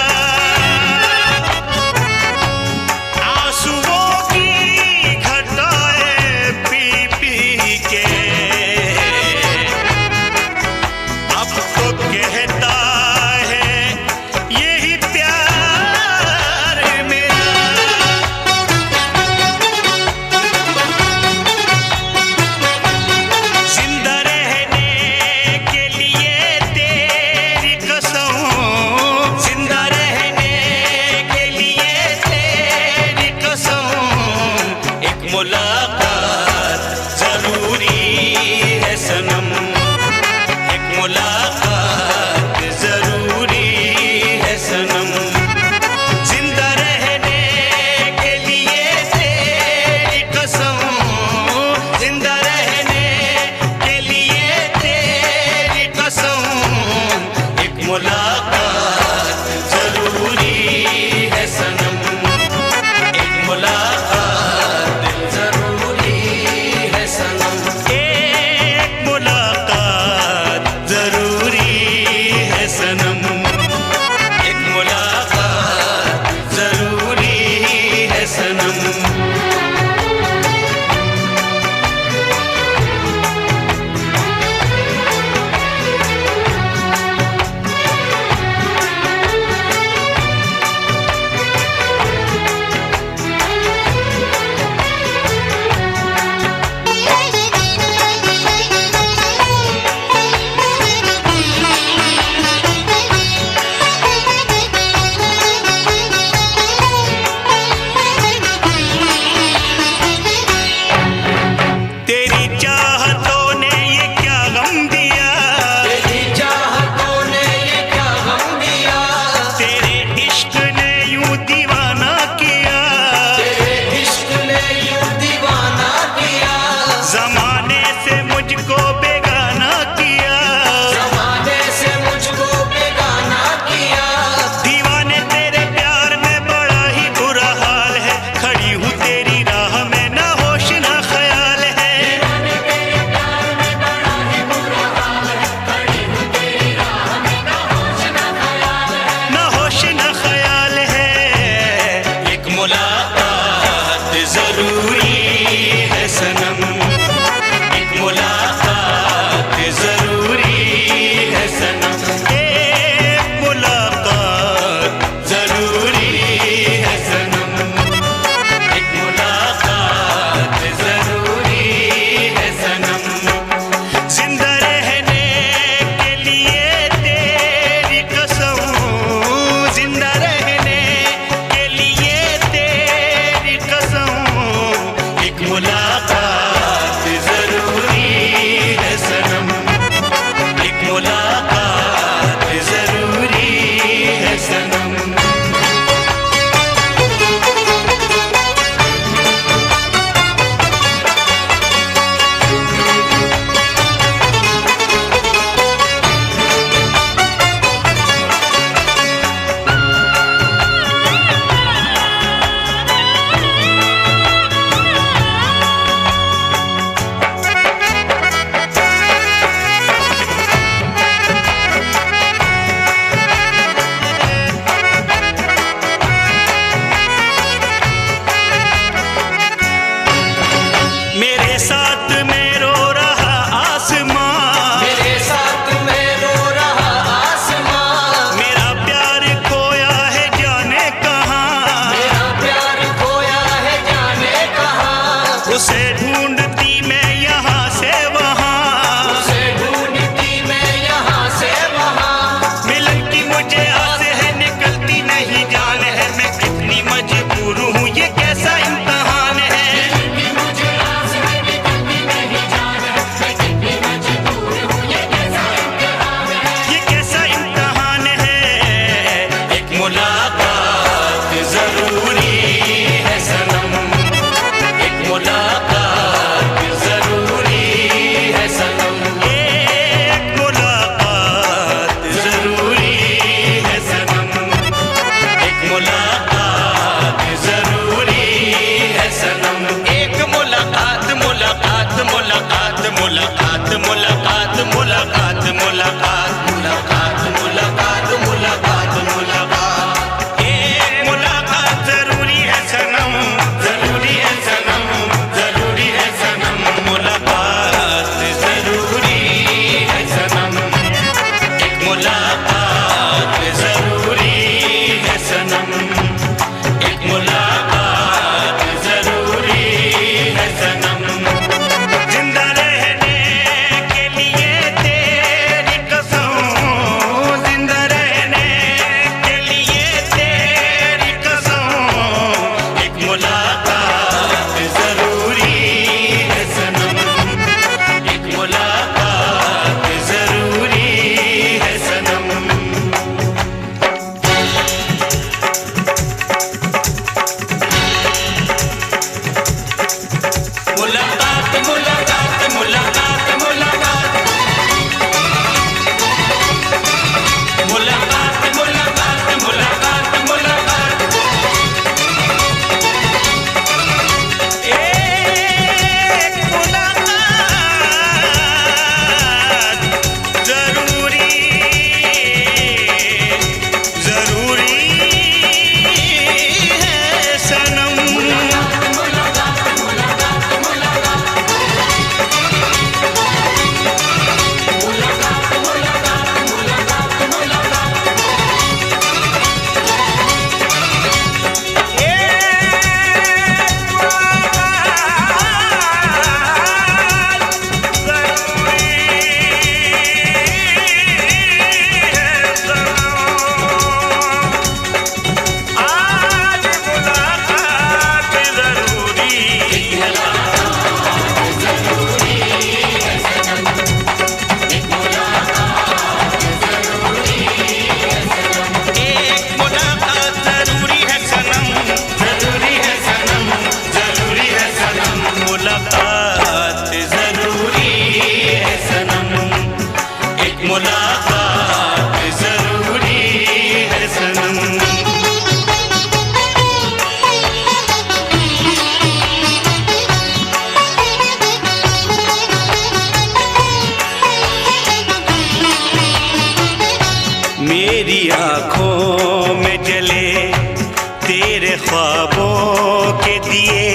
Speaker 9: ख्वाबों के दिए,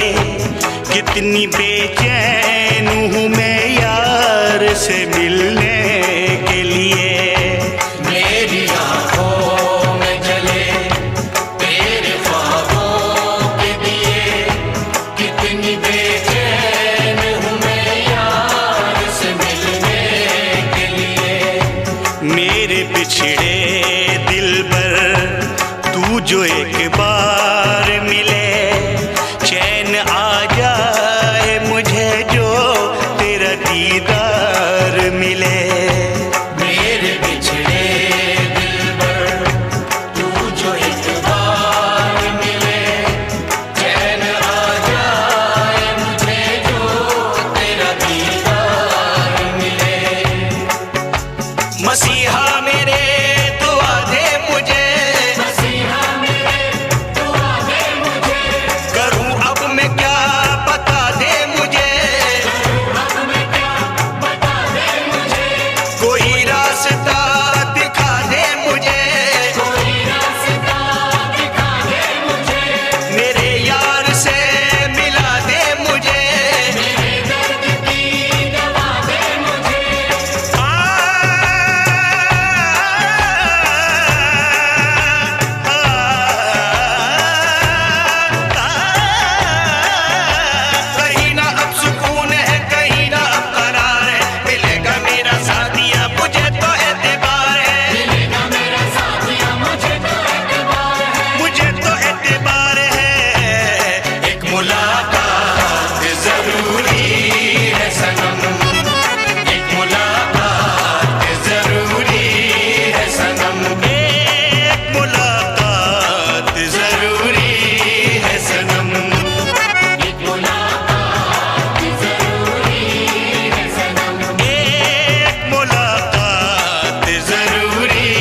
Speaker 9: कितनी बेचैन हूँ मैं यार से मिलने के लिए।
Speaker 10: मेरी आँखों में जले तेरे ख्वाबों के दिए, कितनी बेचैन हूँ मैं यार से मिलने के लिए।
Speaker 9: मेरे बिछड़े दिल पर तू जो एक बार मिले, चैन आ जाए मुझे जो तेरा दीदार मिले।
Speaker 10: मेरे बिछड़े दिल पर तू जो एक बार मिले, चैन आ जाए मुझे जो तेरा दीदार मिले।
Speaker 9: मसीहा मेरे दुआ दे मुझे,
Speaker 10: मसीहा मेरे दुआ दे मुझे,
Speaker 9: करूं अब मैं क्या बता दे मुझे,
Speaker 10: अब मैं क्या बता दे मुझे,
Speaker 9: कोई रास्ता दिखा दे मुझे,
Speaker 10: कोई रास्ता दिखा दे मुझे,
Speaker 9: मेरे यार से मिला दे मुझे।
Speaker 10: मेरे दर्द की दवा दे मुझे।
Speaker 9: कहीं ना अब सुकून है, कहीं ना अब करार है, मिलेगा मेरा साथिया मुझे तो एतबार है,
Speaker 10: मिलेगा मेरा साथिया मुझे तो एतबार है,
Speaker 9: मुझे तो एतबार है।
Speaker 10: एक मुलाकात जरूरी है सनम, एक मुलाकात जरूरी है सनम,
Speaker 9: एक मुलाकात जरूरी है सनम,
Speaker 10: एक मुलाकात जरूरी है सनम,
Speaker 9: एक मुलाकात जरूरी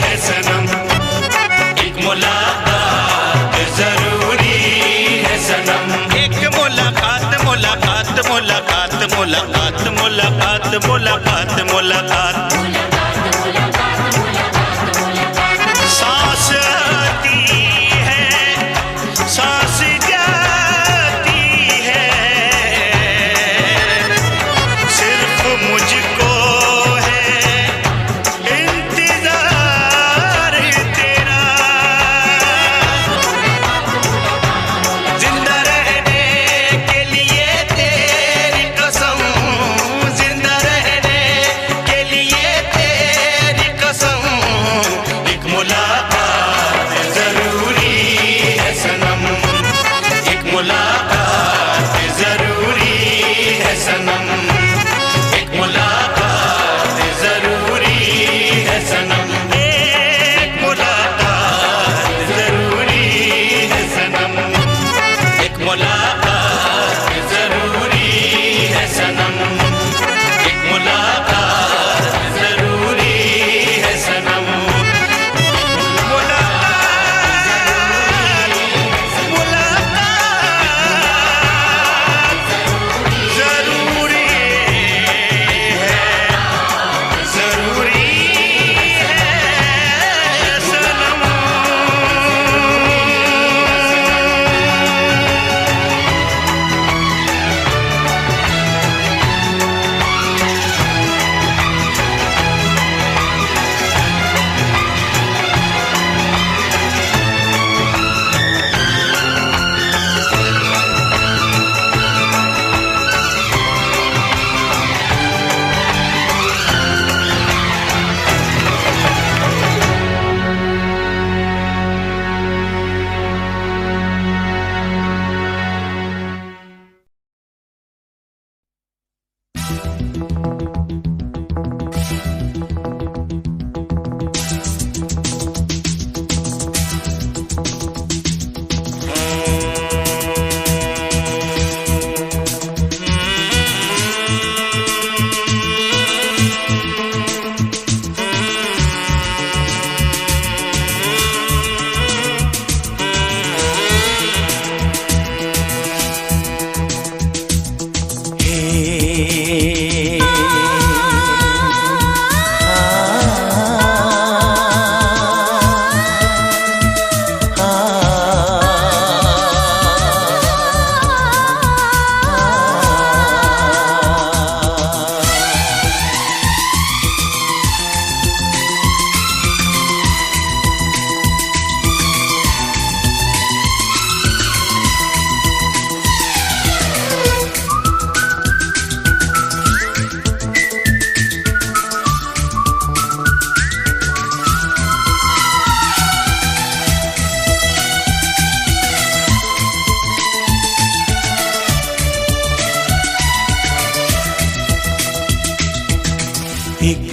Speaker 9: है सनम,
Speaker 10: एक मुलाकात जरूरी है सनम।
Speaker 9: एक मुलाकात मुलाकात मुलाकात मुलाकात मुलाकात मुलाकात मुलाकात। सांस आती है, सांस जाती है, सिर्फ मुझको है इंतजार तेरा, जिंदा रहने के लिए तेरी कसम, जिंदा रहने के लिए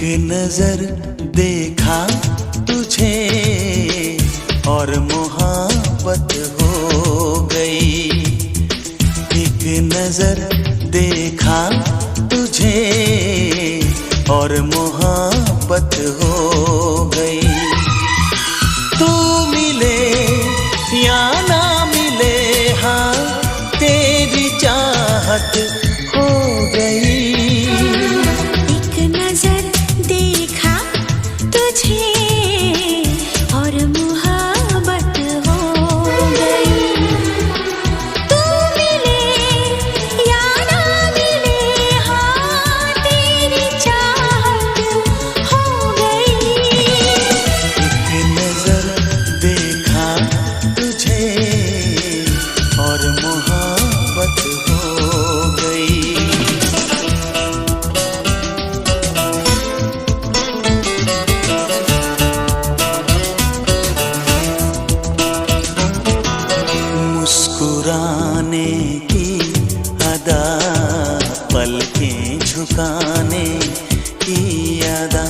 Speaker 11: नजर देखा तुझे और मोहब्बत हो गई। एक नजर देखा तुझे और मोहब्बत हो गई। तू मिले या ना मिले हाँ तेरी चाहत हो गई।
Speaker 3: एक नजर देखा तुझे और मोहब्बत हो गई। तू मिले या ना मिले हाँ तेरी चाहत हो गई।
Speaker 11: एक नजर देखा तुझे और मोहब्बत हो गई। मुस्कुराने की अदा, पलकें झुकाने की अदा,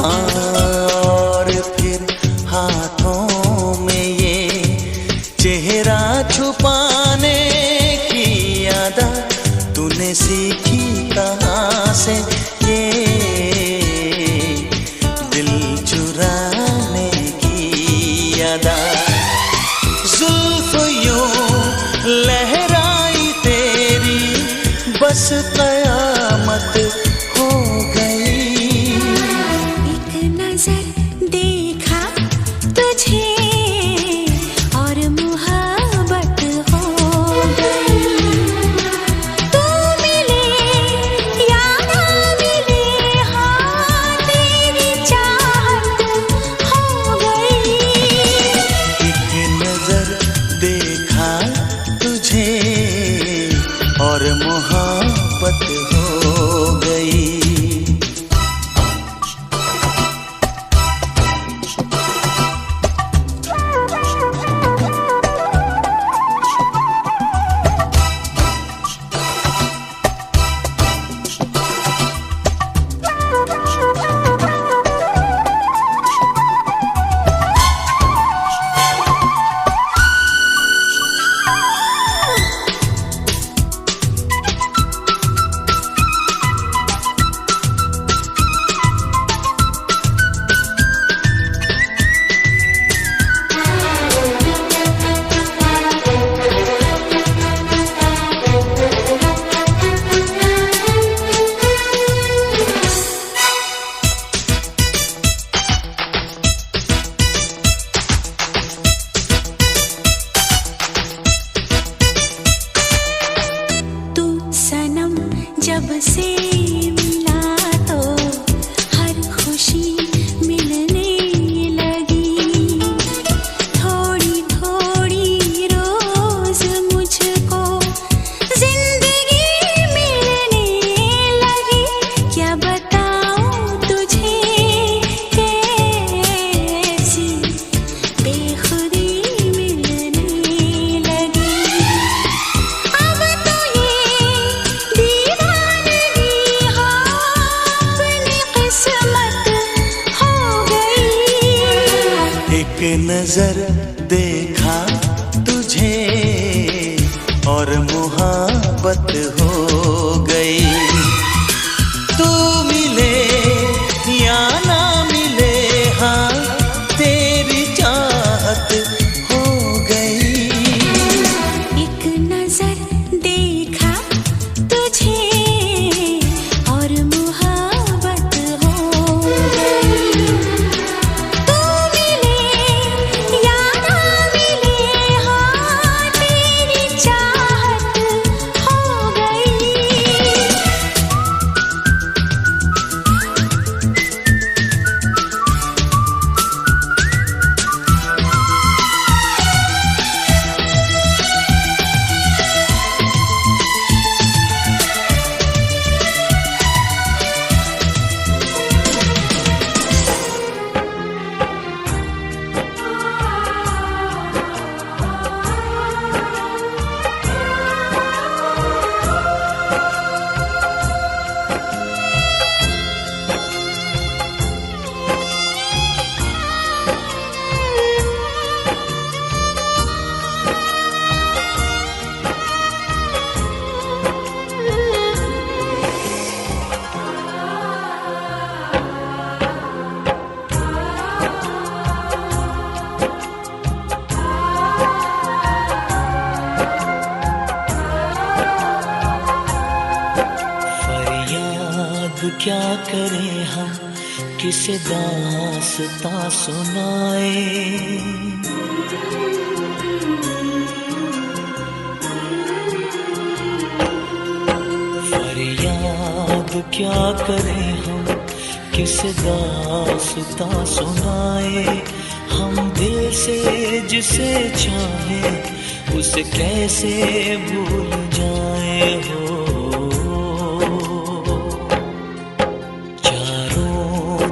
Speaker 11: और फिर हाथों में ये चेहरा छुपाने की अदा। तूने सीखी कहाँ से ये दिल चुराने की अदा। जुल्फ यूं लहराई तेरी बस कयामत हो गई।
Speaker 3: एक नजर देखा तुझे और मोहब्बत हो गई। तू मिले या ना मिले हाँ तेरी चाहत हो गई।
Speaker 11: एक नजर देखा तुझे और मोहब्बत हो गई।
Speaker 3: तू सनम जब से मिला तो हर खुशी मिलने लगी। थोड़ी थोड़ी रोज मुझको जिंदगी मिलने लगी। क्या बताऊं तुझे कैसी बेखुदी मिलने लगी। अब तो ये दीवानगी हाँ अपनी किस्मत हो गई।
Speaker 11: एक नजर देखा तुझे और मोहब्बत हो गई। तू मिले या ना मिले हाँ तेरी चाहत हो गई।
Speaker 3: एक नजर देखा तुझे और मोहब्बत हो गई। तू मिले या ना मिले हाँ तेरी चाहत हो गई।
Speaker 11: क्या करें हम, किसे दास्तां सुनाए। फरियाद क्या करें हम, किसे दास्तां सुनाए। हम दिल से जिसे चाहे उसे कैसे भूल जाए हो।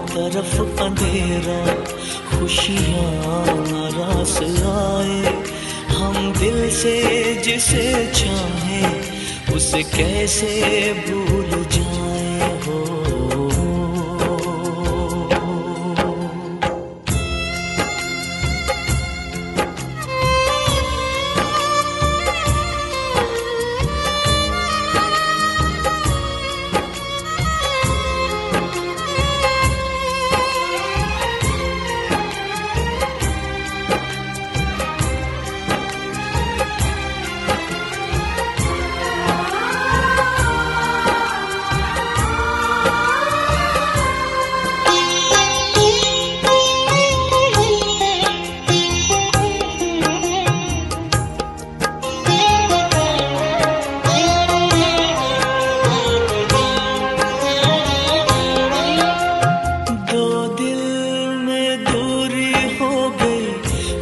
Speaker 11: तरफ अंधेरा खुशियाँ नाराज आए। हम दिल से जिसे चाहे उसे कैसे भूल जाए हो।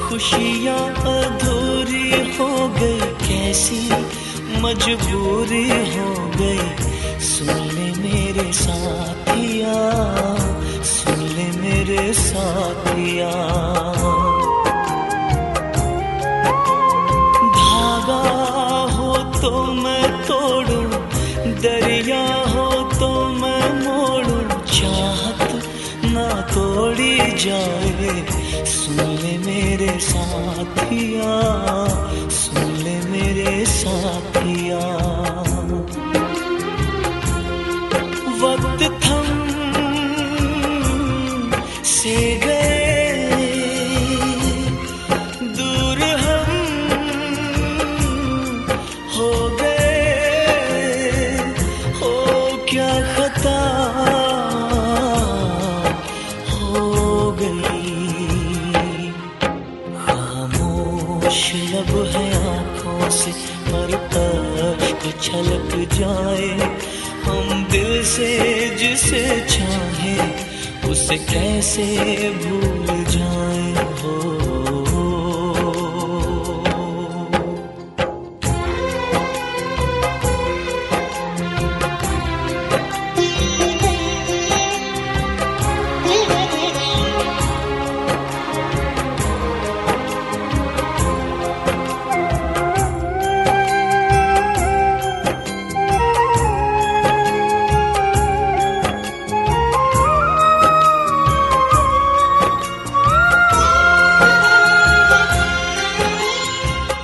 Speaker 11: खुशियाँ अधूरी हो गई, कैसी मजबूरी हो गई। सुन ले मेरे साथिया, सुन ले मेरे साथिया। धागा हो तो मैं तोड़ूं, दरिया हो तो मैं मोड़ूं, चाहत ना तोड़ी जाए। सुन ले मेरे साथिया, सुन ले मेरे साथिया। वक्त थम से गए, दूर हम हो गए। हो क्या खता हो गई। लब है आँखों से पर अश्क छलक जाए। हम दिल से जिसे चाहे उसे कैसे भूल जाए हो।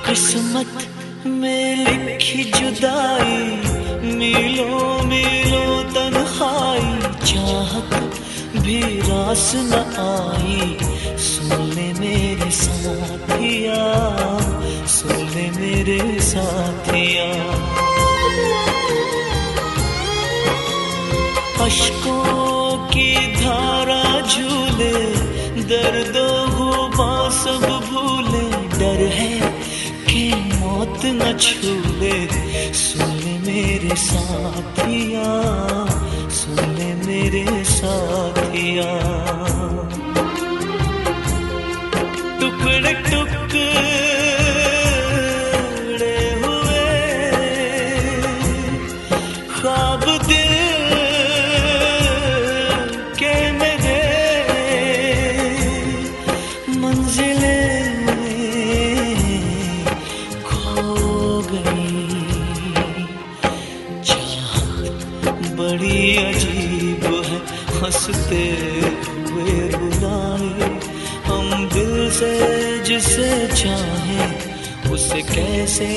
Speaker 11: किस्मत में लिखी जुदाई, मीलों मीलों तन्हाई, चाहत भी रास न आई। सुन ले मेरे साथिया, सुन ले मेरे साथिया। अश्कों की धारा झूले, दर्दो गुबां सब भूले। डर है कि मौत न छूले। सुन ले मेरे साथिया, सुन ले मेरे साथिया। टुकड़े टुकड़े हुए ख्वाब दिल के मेरे, मंजिलें बड़ी अजीब है, हंसते हुए बुलाए। हम दिल से जिसे चाहे उसे कैसे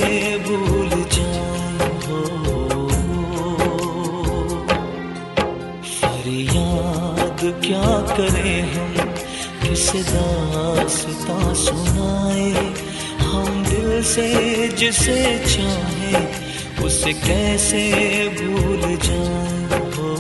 Speaker 11: भूल जाए हो। फरियाद क्या करें हम, किसे दास्तां सुनाए। हम दिल से जिसे चाहे उसे कैसे भूल जाए हो।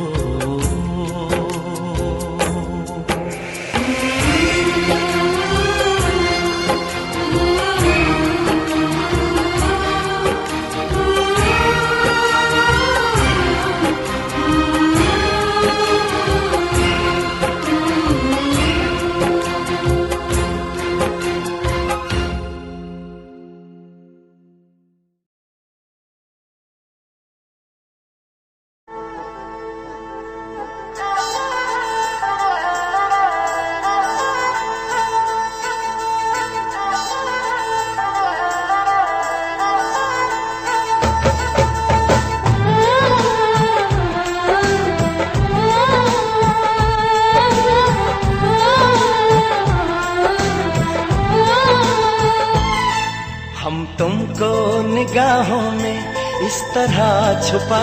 Speaker 1: निगाहों में इस तरह छुपा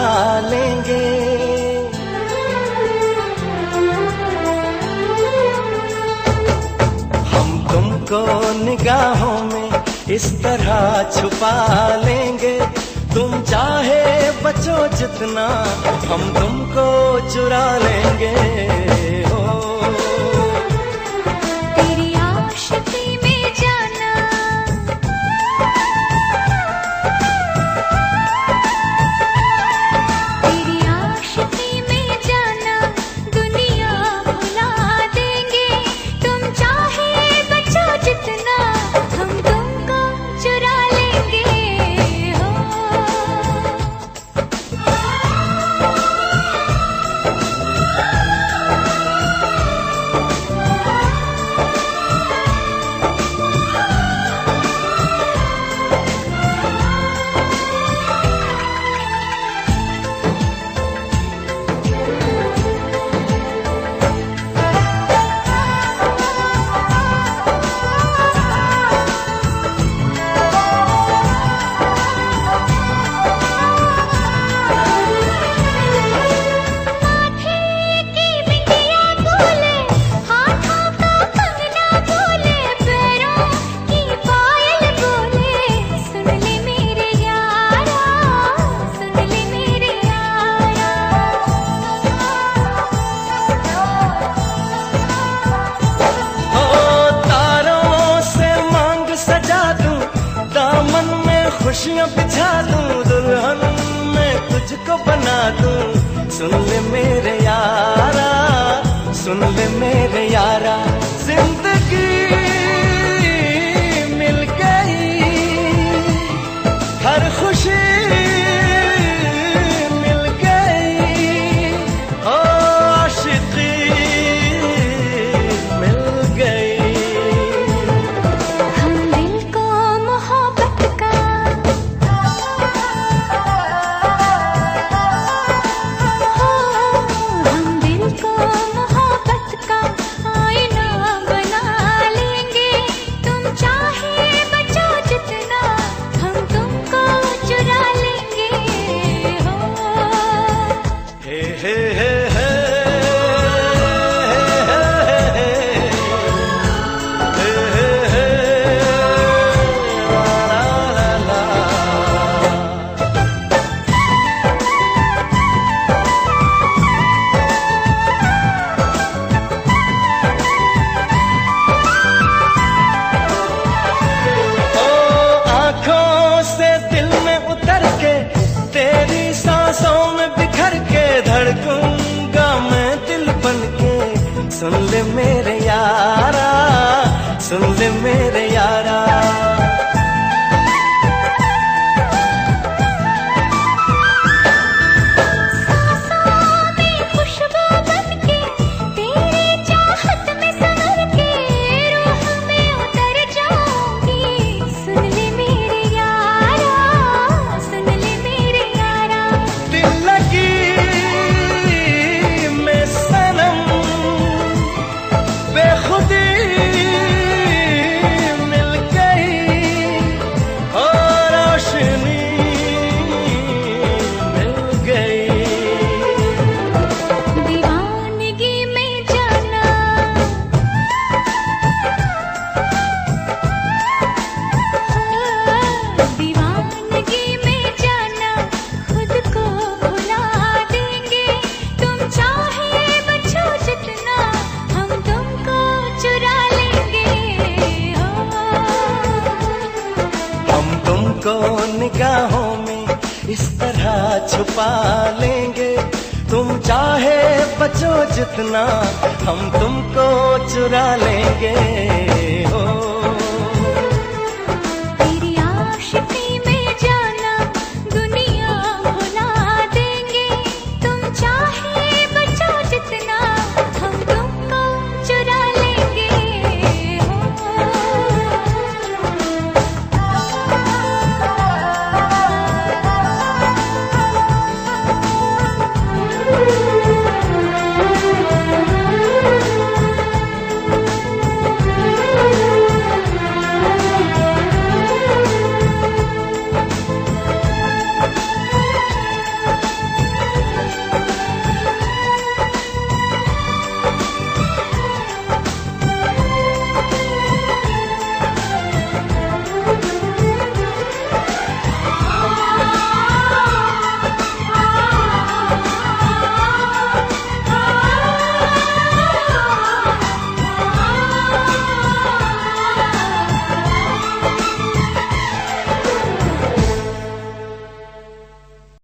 Speaker 1: लेंगे। हम तुमको निगाहों में इस तरह छुपा लेंगे। तुम चाहे बचो जितना हम तुमको चुरा लेंगे। ओ
Speaker 3: तेरी आशिकी में जाना, तेरी आशिकी में जाना दुनिया भुला देंगे। तुम चाहे बचो जितना हम तुमको चुरा लेंगे। हो
Speaker 1: खुशियाँ बिछा दूं, दुल्हन मैं तुझको बना दूं। सुन ले मेरे यारा, सुन ले मेरे यारा, जिंदगी मिल गई, हर खुशी मिल गई। ओ आशिकी मिल गई।
Speaker 3: हम दिल को मोहब्बत का, हम दिल को मोहब्बत का आईना बना लेंगे। तुम चाहे बचो जितना हम तुमको चुरा लेंगे। हो
Speaker 1: हे हे हे हे धड़कूंगा मैं दिल बनके। सुन ले मेरे यारा, सुन ले मेरे यारा।
Speaker 3: सांसों में खुशबू बनके, तेरी चाहत में संवर के, रूह में उतर जाऊंगी। सुन ले मेरे यारा, सुन ले मेरे यारा।
Speaker 1: दिल लगी बेखुदी मिल गई, और रोशनी मिल गई।
Speaker 3: दीवानगी में जाना, दीवानगी में जाना खुद को भुला देंगे। तुम चाहे बचो जितना हम तुमको चुरा लेंगे। हो
Speaker 1: हम तुमको निगाहों में इस तरह छुपा लेंगे। तुम चाहे बचो जितना हम तुमको चुरा लेंगे। हो